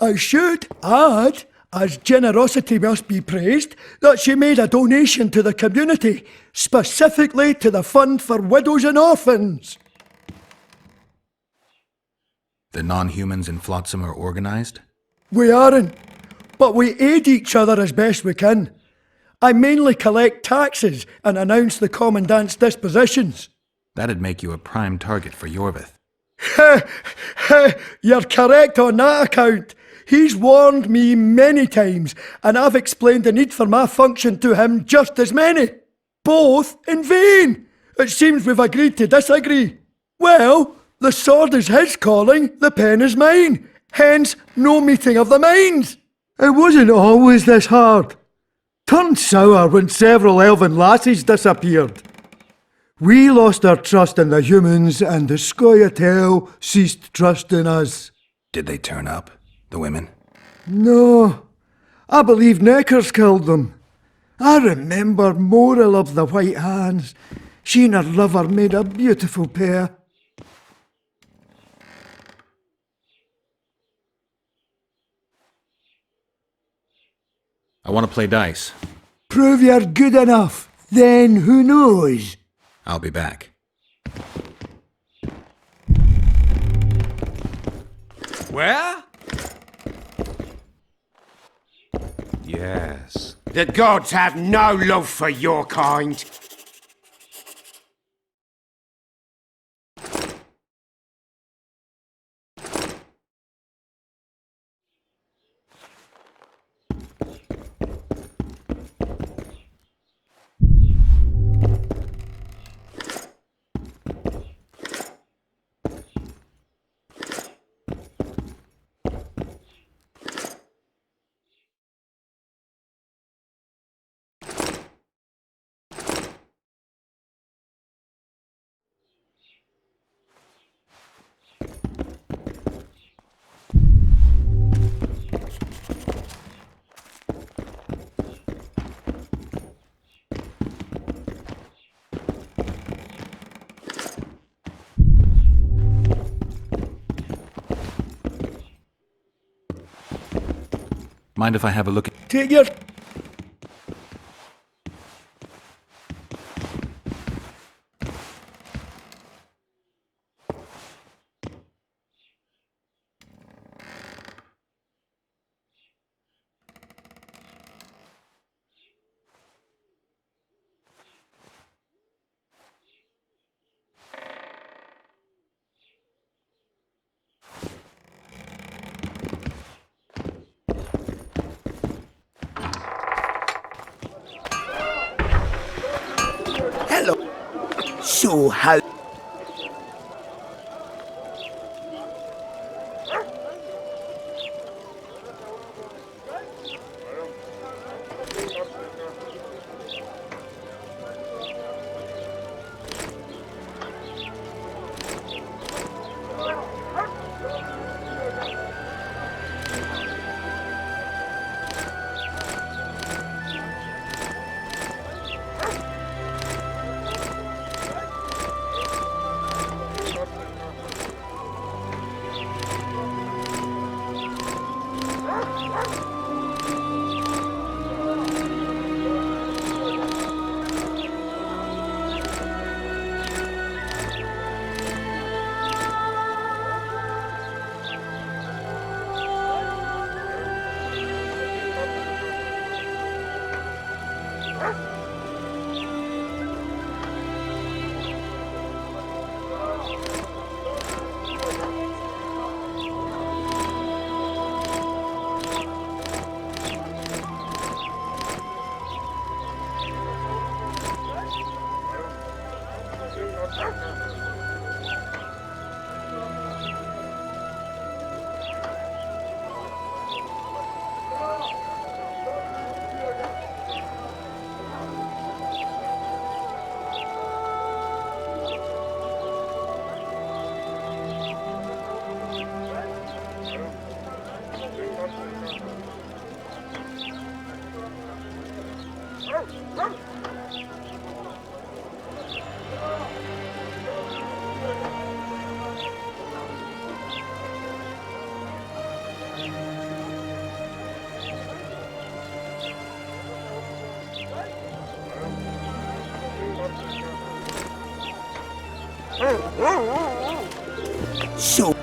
I should add, as generosity must be praised, that she made a donation to the community, specifically to the Fund for Widows and Orphans. The non-humans in Flotsam are organized? We aren't, but we aid each other as best we can. I mainly collect taxes and announce the Commandant's dispositions. That'd make you a prime target for Yorvith. You're correct on that account. He's warned me many times, and I've explained the need for my function to him just as many. Both in vain. It seems we've agreed to disagree. Well, the sword is his calling, the pen is mine. Hence, no meeting of the minds. It wasn't always this hard. Turned sour when several elven lassies disappeared. We lost our trust in the humans, and the Scoia'tael ceased trusting us. Did they turn up, the women? No, I believe Neckers killed them. I remember Morrill of the White Hands. She and her lover made a beautiful pair. I want to play dice. Prove you're good enough, then who knows? I'll be back. Where? Yes. The gods have no love for your kind. Mind if I have a look at... Take your... So how... So...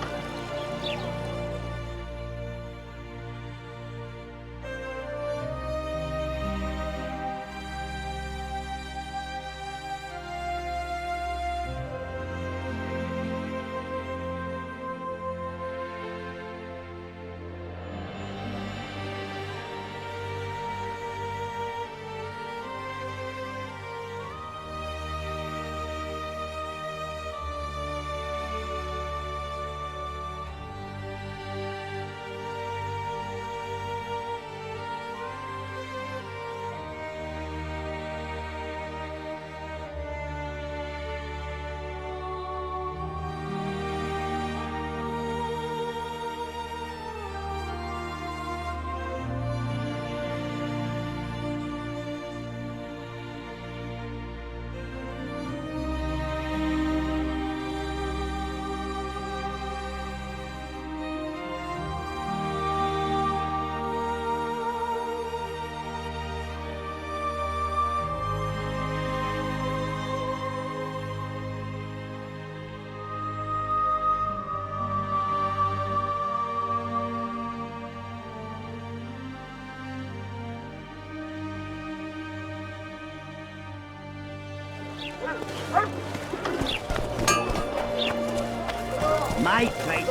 My place.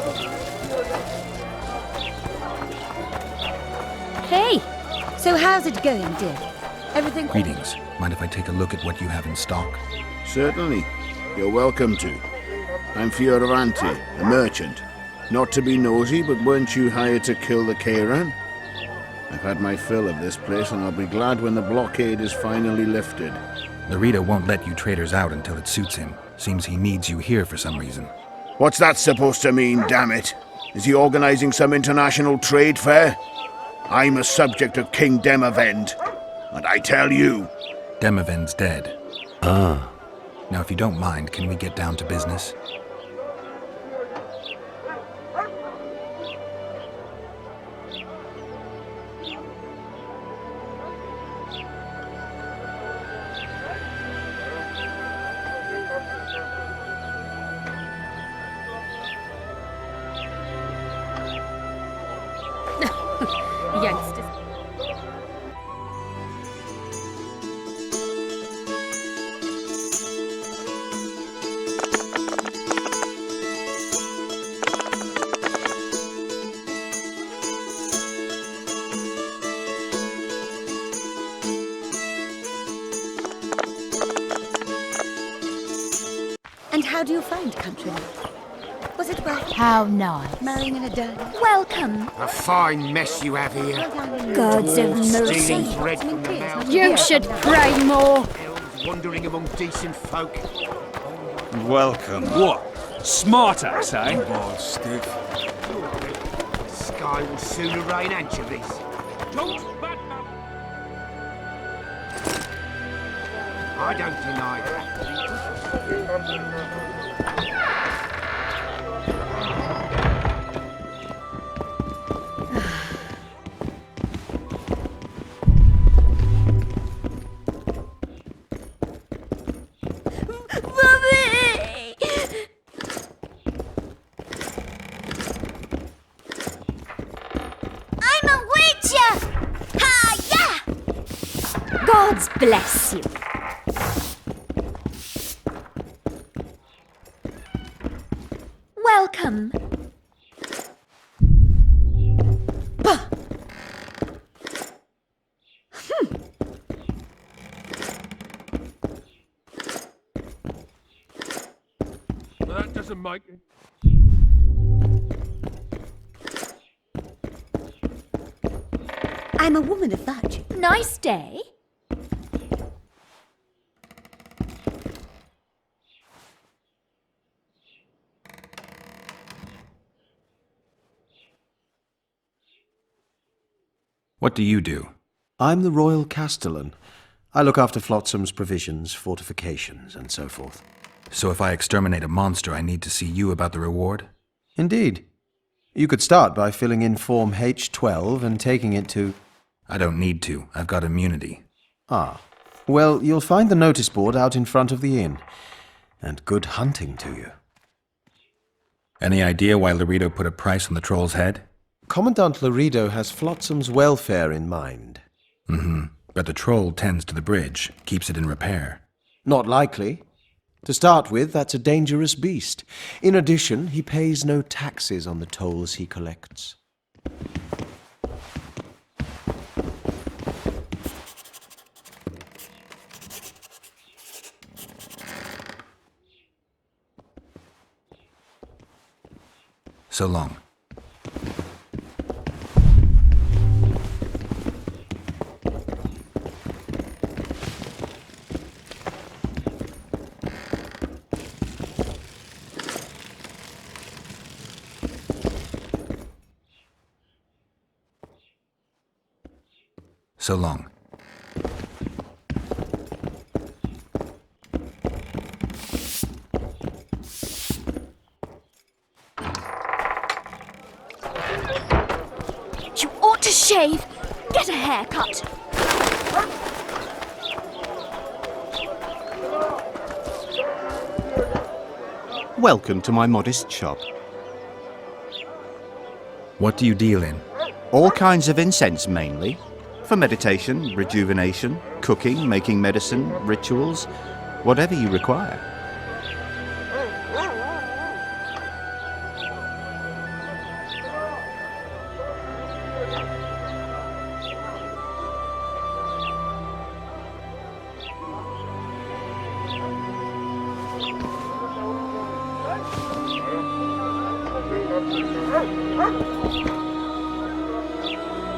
Hey! So how's it going, dear? Everything... Greetings. Mind if I take a look at what you have in stock? Certainly. You're welcome to. I'm Fioravanti, a merchant. Not to be nosy, but weren't you hired to kill the Kairan? I've had my fill of this place, and I'll be glad when the blockade is finally lifted. The reader won't let you traders out until it suits him. Seems he needs you here for some reason. What's that supposed to mean, damn it? Is he organizing some international trade fair? I'm a subject of King Demavend, and I tell you... Demavend's dead. Ah. Now, if you don't mind, can we get down to business? How do you find country life? Was it worth How nice. marrying in a den? Welcome. A fine mess you have here. Gods of mercy. Stealing bread from the mouth. You should pray more. Elves wandering among decent folk. Welcome. What? Smart ass, eh? Bald stiff. The sky will sooner rain anchovies. Don't I don't deny that. I'm a witcher! Ha, yeah! Gods bless you. Welcome. That doesn't make it. I'm a woman of virtue. Nice day. What do you do? I'm the royal castellan. I look after Flotsam's provisions, fortifications, and so forth. So if I exterminate a monster, I need to see you about the reward? Indeed. You could start by filling in Form H12 and taking it to... I don't need to. I've got immunity. Ah. Well, you'll find the notice board out in front of the inn. And good hunting to you. Any idea why Laredo put a price on the troll's head? Commandant Laredo has Flotsam's welfare in mind. Mm-hmm. But the troll tends to the bridge, keeps it in repair. Not likely. To start with, that's a dangerous beast. In addition, he pays no taxes on the tolls he collects. So long. So long. You ought to shave. Get a haircut. Welcome to my modest shop. What do you deal in? All kinds of incense, mainly. For meditation, rejuvenation, cooking, making medicine, rituals, whatever you require.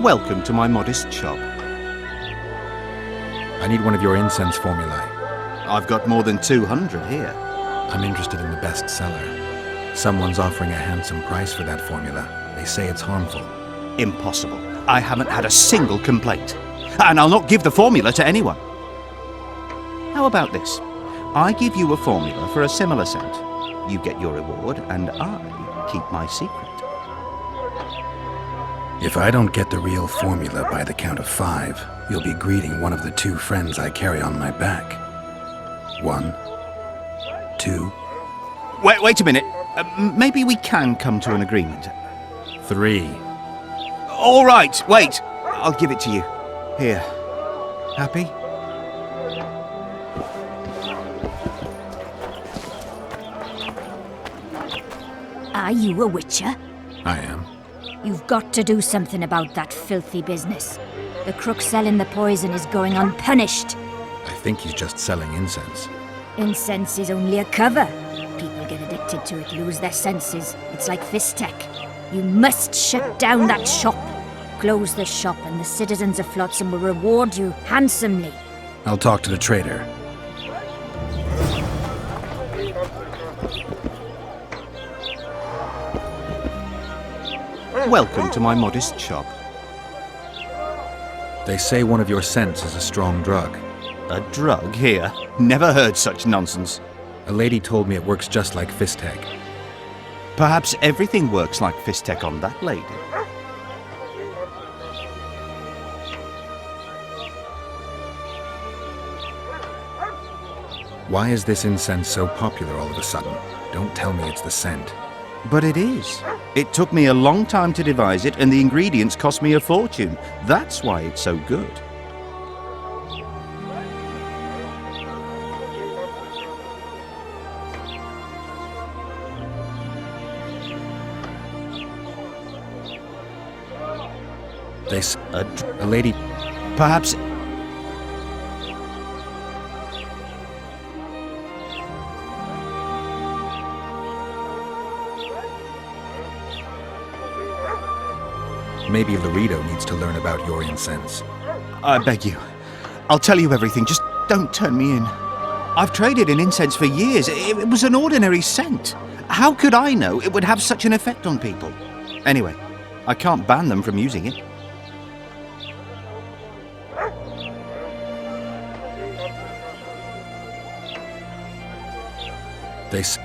Welcome to my modest shop. I need one of your incense formulae. I've got more than 200 here. I'm interested in the best seller. Someone's offering a handsome price for that formula. They say it's harmful. Impossible. I haven't had a single complaint. And I'll not give the formula to anyone. How about this? I give you a formula for a similar scent. You get your reward, and I keep my secret. If I don't get the real formula by the count of 5, you'll be greeting one of the 2 friends I carry on my back. 1, 2... Wait a minute. Maybe we can come to an agreement. 3. All right, wait. I'll give it to you. Here. Happy? Are you a witcher? I am. You've got to do something about that filthy business. The crook selling the poison is going unpunished. I think he's just selling incense. Incense is only a cover. People connected to it lose their senses. It's like Fistek. You must shut down that shop. Close the shop and the citizens of Flotsam will reward you handsomely. I'll talk to the trader. Welcome to my modest shop. They say one of your scents is a strong drug. A drug here? Never heard such nonsense. A lady told me it works just like Fistek. Perhaps everything works like Fistek on that lady. Why is this incense so popular all of a sudden? Don't tell me it's the scent. But it is. It took me a long time to devise it, and the ingredients cost me a fortune. That's why it's so good. A lady... Perhaps... Maybe Laredo needs to learn about your incense. I beg you. I'll tell you everything, just don't turn me in. I've traded in incense for years. It was an ordinary scent. How could I know it would have such an effect on people? Anyway, I can't ban them from using it.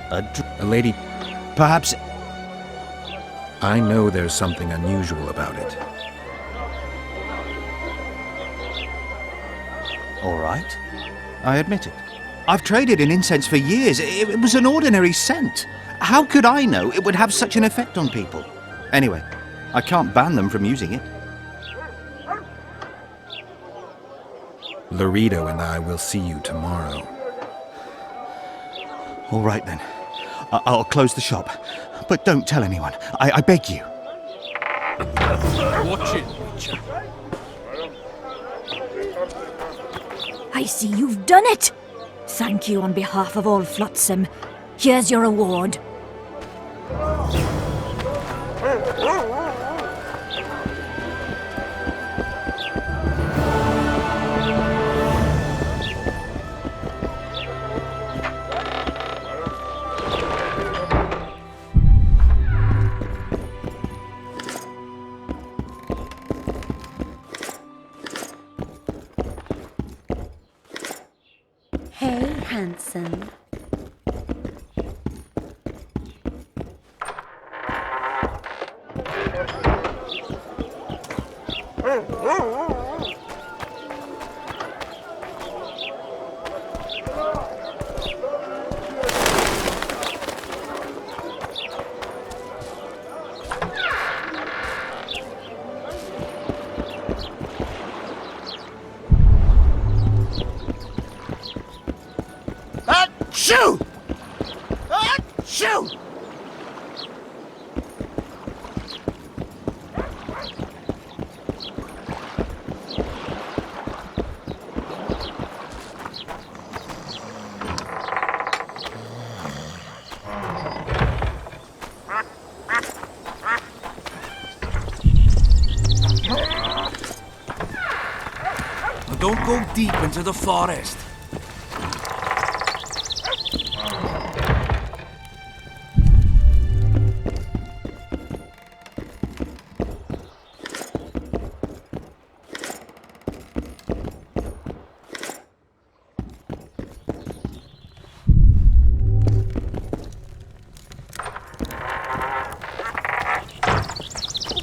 A lady... Perhaps... I know there's something unusual about it. All right. I admit it. I've traded in incense for years. It was an ordinary scent. How could I know it would have such an effect on people? Anyway, I can't ban them from using it. Laredo and I will see you tomorrow. All right then. I'll close the shop. But don't tell anyone. I beg you. Watch it, Witcher. I see you've done it. Thank you on behalf of all Flotsam. Here's your reward. Hey, handsome. Achoo! Achoo! Don't go deep into the forest.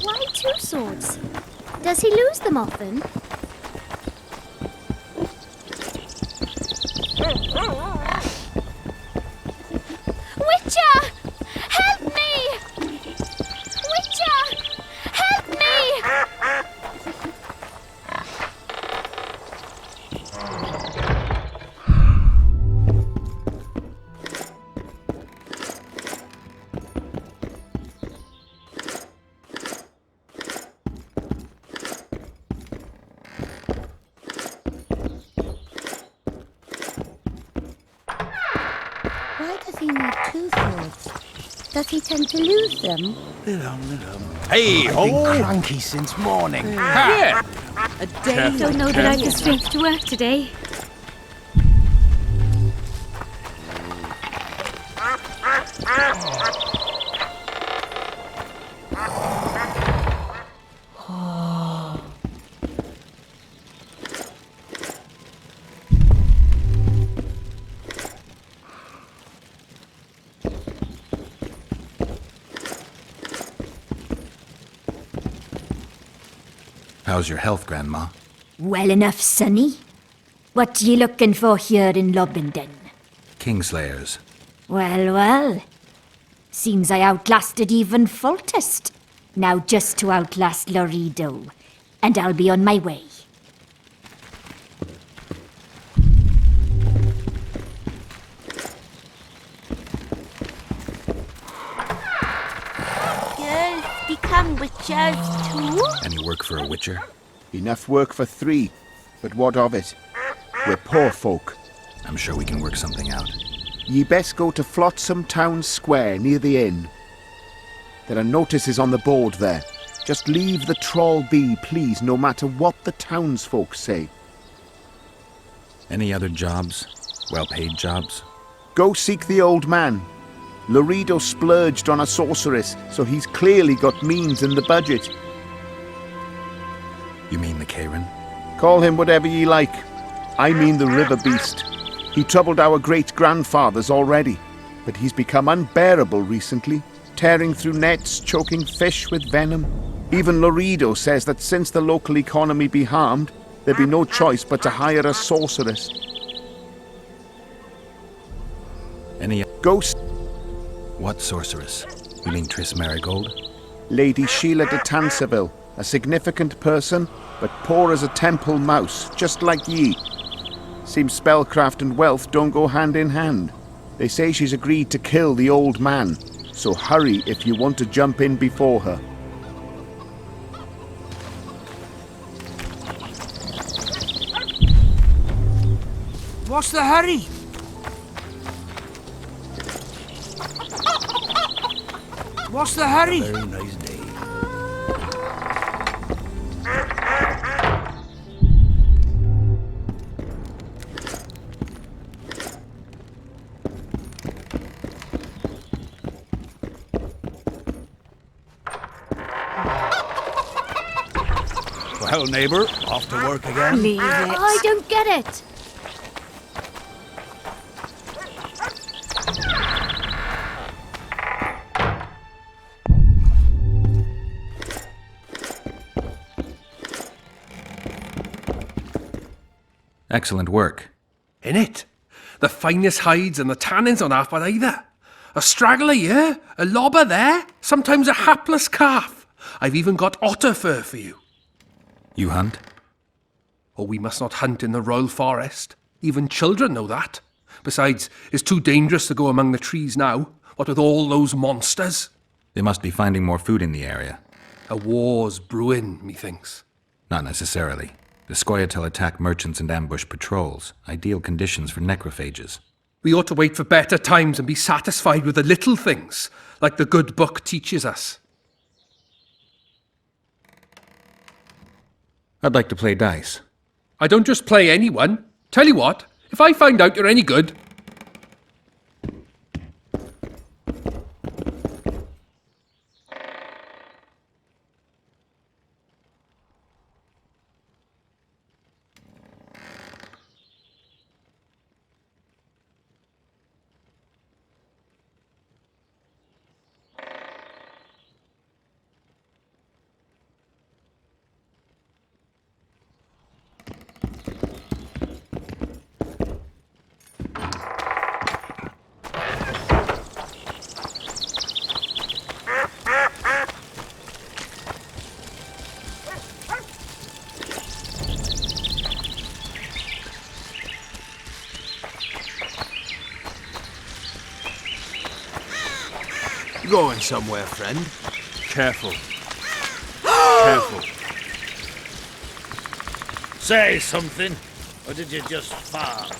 Why two swords? Does he lose them often? Witcher! Help me! Witcher! Help me! Why does he need two swords? Does he tend to lose them? Hey, I've been cranky since morning. Yeah. A day. Don't know that I've the strength to work today. How's your health, Grandma? Well enough, sonny. What ye looking for here in Lobenden? Kingslayers. Well, well. Seems I outlasted even Foltest. Now just to outlast Laredo. And I'll be on my way. Girls become witches too? Any work for a witcher? Enough work for 3, but what of it? We're poor folk. I'm sure we can work something out. Ye best go to Flotsam Town Square near the inn. There are notices on the board there. Just leave the trawl be, please, no matter what the townsfolk say. Any other jobs? Well-paid jobs? Go seek the old man. Laredo splurged on a sorceress, so he's clearly got means in the budget. You mean the Karen? Call him whatever ye like. I mean the river beast. He troubled our great-grandfathers already, but he's become unbearable recently, tearing through nets, choking fish with venom. Even Laredo says that since the local economy be harmed, there'd be no choice but to hire a sorceress. Any ghost? What sorceress? You mean Triss Marigold? Lady Sheila de Tanseville, a significant person, but poor as a temple mouse, just like ye. Seems spellcraft and wealth don't go hand in hand. They say she's agreed to kill the old man, so hurry if you want to jump in before her. What's the hurry? What's the hurry? Very nice day. Well, neighbour, off to work again? Leave it. I don't get it. Excellent work. In it? The finest hides and the tannins on half by either. A straggler here, a lobber there, sometimes a hapless calf. I've even got otter fur for you. You hunt? Oh, we must not hunt in the royal forest. Even children know that. Besides, it's too dangerous to go among the trees now, what with all those monsters. They must be finding more food in the area. A war's brewing, methinks. Not necessarily. The Scoia'tael attack merchants and ambush patrols. Ideal conditions for necrophages. We ought to wait for better times and be satisfied with the little things, like the good book teaches us. I'd like to play dice. I don't just play anyone. Tell you what, if I find out you're any good... Going somewhere, friend? Careful. Careful. Say something, or did you just fart?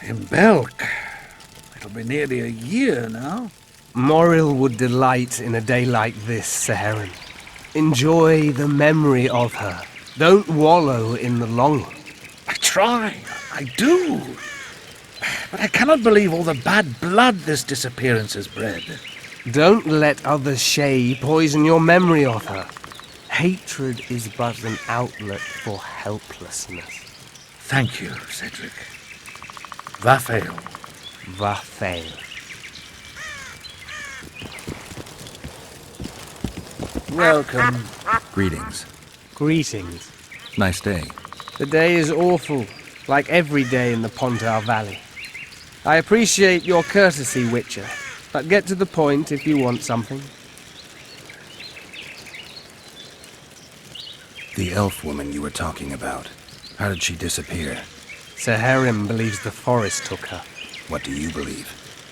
In Belk. It'll be nearly a year now. Moril would delight in a day like this, Saharan. Enjoy the memory of her. Don't wallow in the longing. I try. I do. But I cannot believe all the bad blood this disappearance has bred. Don't let other Shay poison your memory of her. Hatred is but an outlet for helplessness. Thank you, Cedric. Vafail. Vafail. Welcome. Greetings. Greetings. Nice day. The day is awful, like every day in the Pontar Valley. I appreciate your courtesy, Witcher, but get to the point if you want something. The elf woman you were talking about. How did she disappear? Saharim believes the forest took her. What do you believe?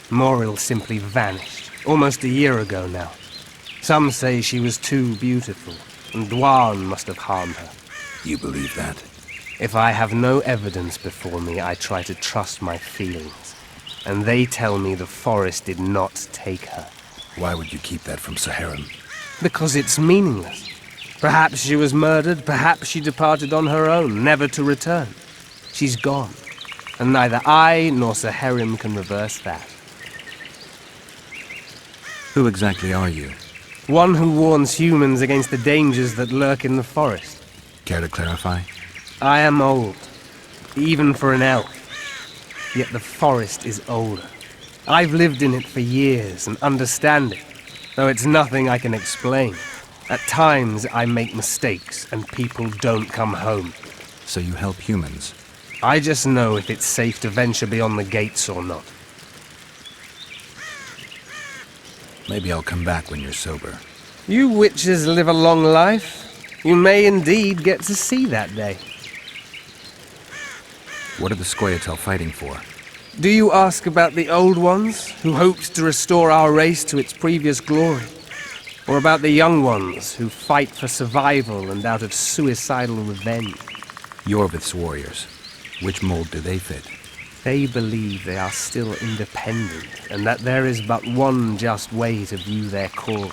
Moril simply vanished, almost a year ago now. Some say she was too beautiful, and Dwan must have harmed her. You believe that? If I have no evidence before me, I try to trust my feelings. And they tell me the forest did not take her. Why would you keep that from Saharim? Because it's meaningless. Perhaps she was murdered, perhaps she departed on her own, never to return. She's gone, and neither I nor Saharim can reverse that. Who exactly are you? One who warns humans against the dangers that lurk in the forest. Care to clarify? I am old, even for an elf. Yet the forest is older. I've lived in it for years and understand it, though it's nothing I can explain. At times I make mistakes and people don't come home. So you help humans? I just know if it's safe to venture beyond the gates or not. Maybe I'll come back when you're sober. You witches live a long life. You may indeed get to see that day. What are the Scoia'tael fighting for? Do you ask about the old ones, who hoped to restore our race to its previous glory? Or about the young ones, who fight for survival and out of suicidal revenge? Yorvith's warriors. Which mold do they fit? They believe they are still independent, and that there is but one just way to view their cause.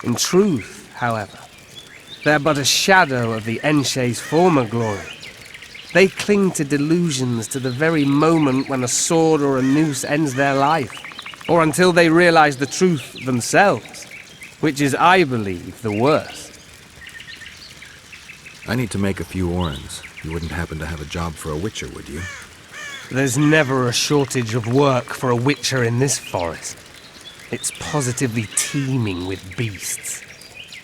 In truth, however, they're but a shadow of the Enche's former glory. They cling to delusions to the very moment when a sword or a noose ends their life, or until they realize the truth themselves, which is, I believe, the worst. I need to make a few orens. You wouldn't happen to have a job for a witcher, would you? There's never a shortage of work for a witcher in this forest. It's positively teeming with beasts.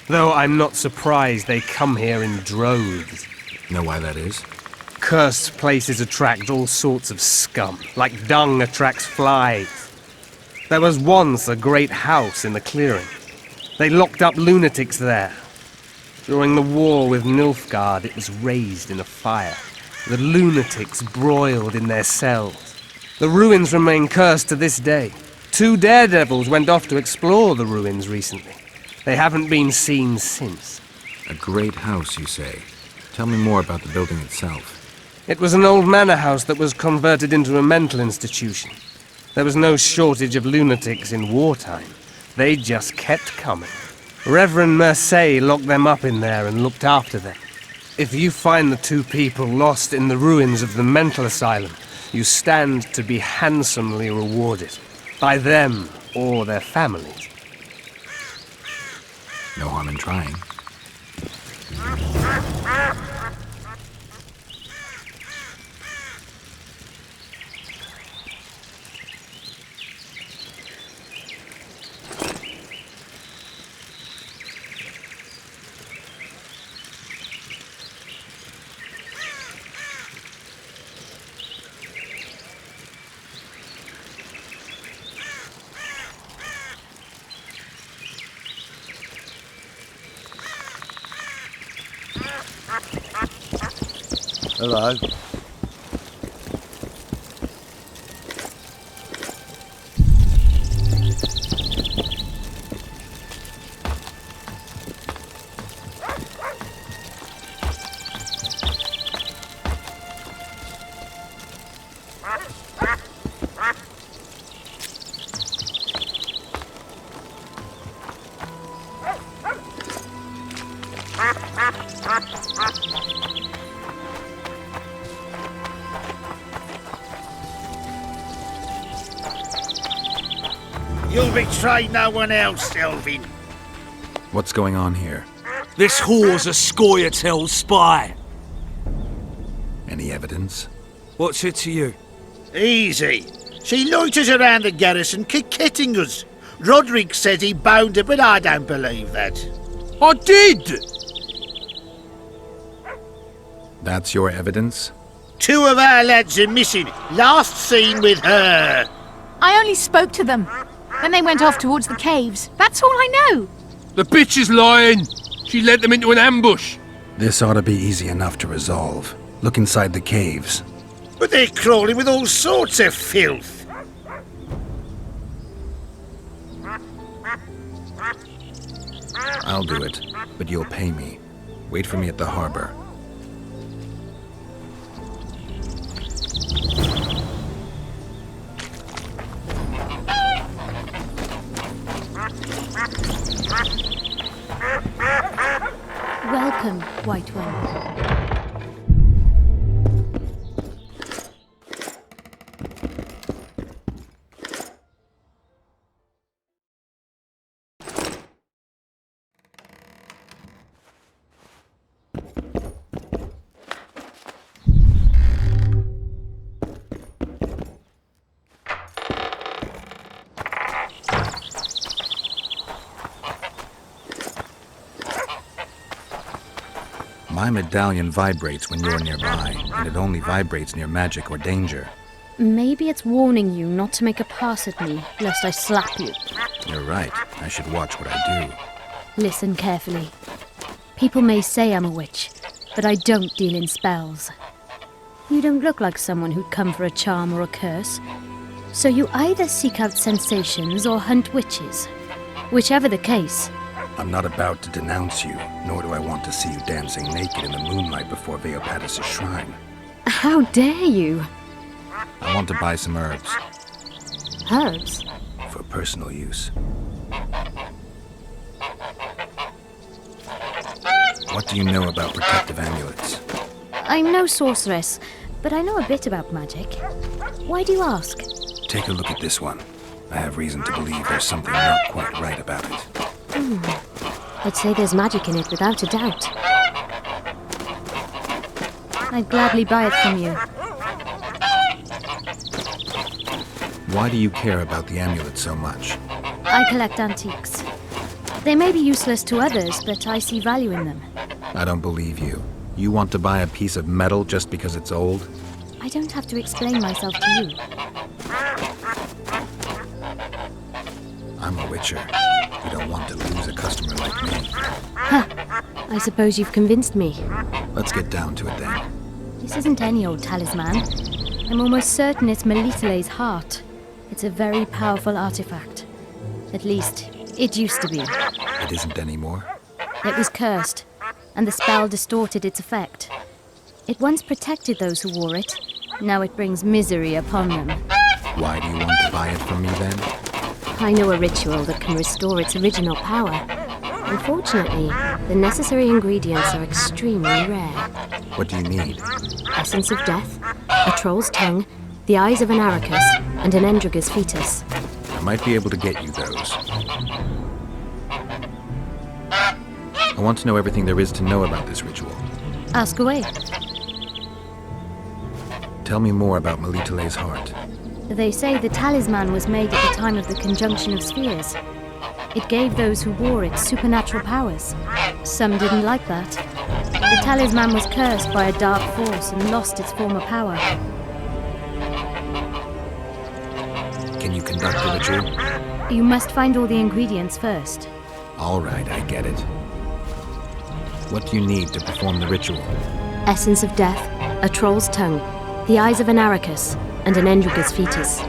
Though I'm not surprised they come here in droves. Know why that is? Cursed places attract all sorts of scum, like dung attracts flies. There was once a great house in the clearing. They locked up lunatics there. During the war with Nilfgaard, it was raised in a fire. The lunatics broiled in their cells. The ruins remain cursed to this day. 2 daredevils went off to explore the ruins recently. They haven't been seen since. A great house, you say? Tell me more about the building itself. It was an old manor house that was converted into a mental institution. There was no shortage of lunatics in wartime. They just kept coming. Reverend Mercey locked them up in there and looked after them. If you find the 2 people lost in the ruins of the mental asylum, you stand to be handsomely rewarded. By them or their families. No harm in trying. Hello. You'll betray no one else, Elvin. What's going on here? This whore's a Scoia'tael spy. Any evidence? What's it to you? Easy. She loiters around the garrison, kick-kitting us. Roderick says he bound her, but I don't believe that. I did! That's your evidence? 2 of our lads are missing. Last seen with her. I only spoke to them. Then they went off towards the caves. That's all I know. The bitch is lying! She led them into an ambush! This ought to be easy enough to resolve. Look inside the caves. But they're crawling with all sorts of filth. I'll do it, but you'll pay me. Wait for me at the harbor. Welcome, White One. My medallion vibrates when you're nearby, and it only vibrates near magic or danger. Maybe it's warning you not to make a pass at me, lest I slap you. You're right. I should watch what I do. Listen carefully. People may say I'm a witch, but I don't deal in spells. You don't look like someone who'd come for a charm or a curse. So you either seek out sensations or hunt witches. Whichever the case. I'm not about to denounce you, nor do I want to see you dancing naked in the moonlight before Veopatis' shrine. How dare you? I want to buy some herbs. Herbs? For personal use. What do you know about protective amulets? I'm no sorceress, but I know a bit about magic. Why do you ask? Take a look at this one. I have reason to believe there's something not quite right about it. I'd say there's magic in it without a doubt. I'd gladly buy it from you. Why do you care about the amulet so much? I collect antiques. They may be useless to others, but I see value in them. I don't believe you. You want to buy a piece of metal just because it's old? I don't have to explain myself to you. I'm a witcher. You don't want to lose a customer like me. Huh. I suppose you've convinced me. Let's get down to it then. This isn't any old talisman. I'm almost certain it's Melitele's heart. It's a very powerful artifact. At least, it used to be. It isn't anymore? It was cursed, and the spell distorted its effect. It once protected those who wore it. Now it brings misery upon them. Why do you want to buy it from me then? I know a ritual that can restore its original power. Unfortunately, the necessary ingredients are extremely rare. What do you need? Essence of death, a troll's tongue, the eyes of an arachus, and an endrigus fetus. I might be able to get you those. I want to know everything there is to know about this ritual. Ask away. Tell me more about Melitele's heart. They say the talisman was made at the time of the conjunction of spheres. It gave those who wore it supernatural powers. Some didn't like that. The talisman was cursed by a dark force and lost its former power. Can you conduct the ritual? You must find all the ingredients first. All right, I get it. What do you need to perform the ritual? Essence of death, a troll's tongue, the eyes of an arachus, and an endrigus fetus.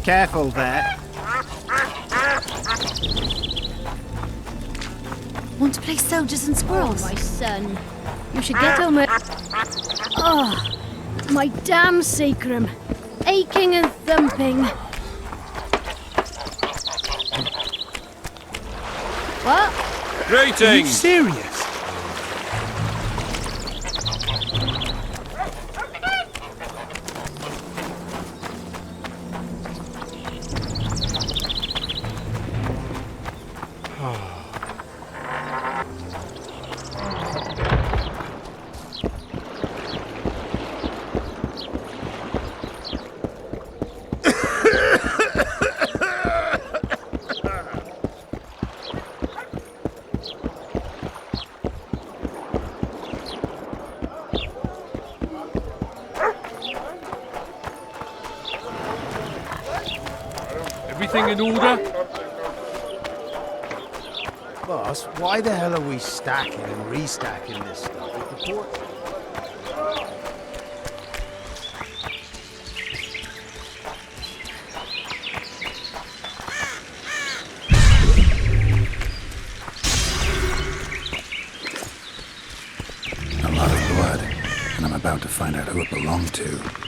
Careful there. Want to play soldiers and squirrels? Oh, my son. You should get home at... Oh, my damn sacrum. Aching and thumping. What? Are you Greetings! serious? Everything in order? Boss, why the hell are we stacking and restacking this stuff at the port? A lot of blood, and I'm about to find out who it belonged to.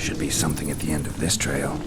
Should be something at the end of this trail.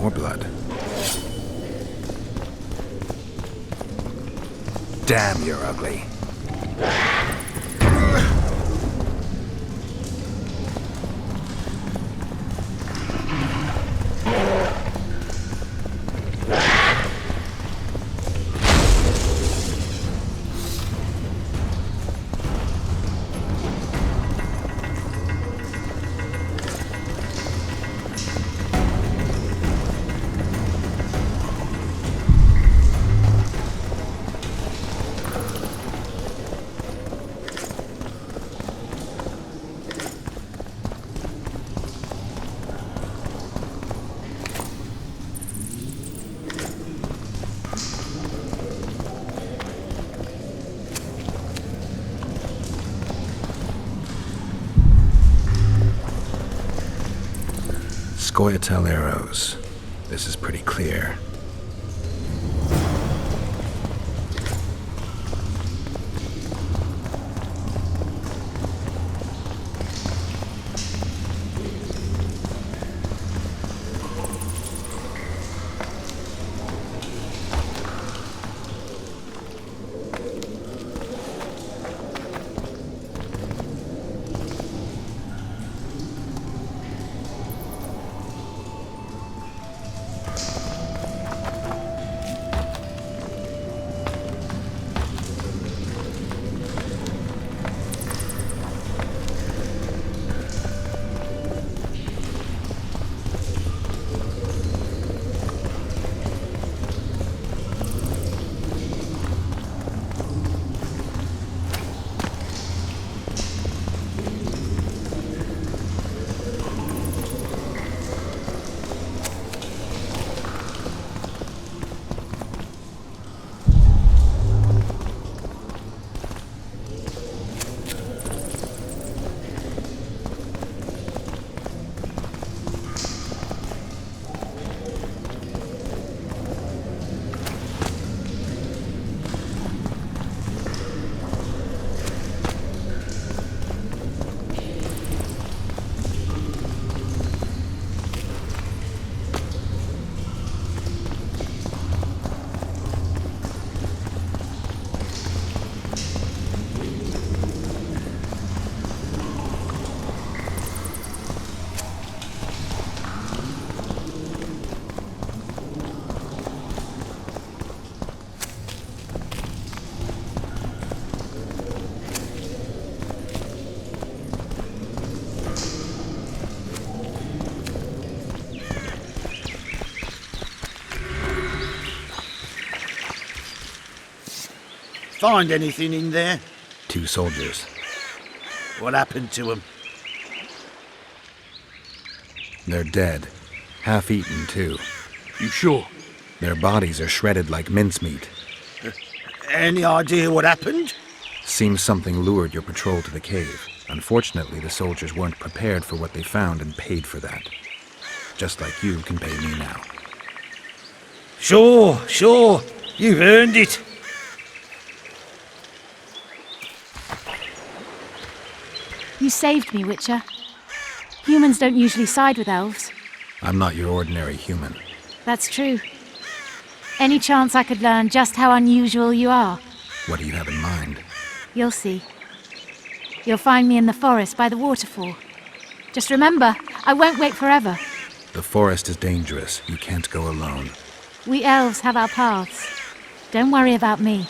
More blood. Damn, you're ugly. Scoia'tael arrows. This is pretty clear. Find anything in there? 2 soldiers. What happened to them? They're dead. Half-eaten, too. You sure? Their bodies are shredded like mincemeat. Any idea what happened? Seems something lured your patrol to the cave. Unfortunately, the soldiers weren't prepared for what they found and paid for that. Just like you can pay me now. Sure. You've earned it. You saved me, Witcher. Humans don't usually side with elves. I'm not your ordinary human. That's true. Any chance I could learn just how unusual you are? What do you have in mind? You'll see. You'll find me in the forest by the waterfall. Just remember, I won't wait forever. The forest is dangerous. You can't go alone. We elves have our paths. Don't worry about me.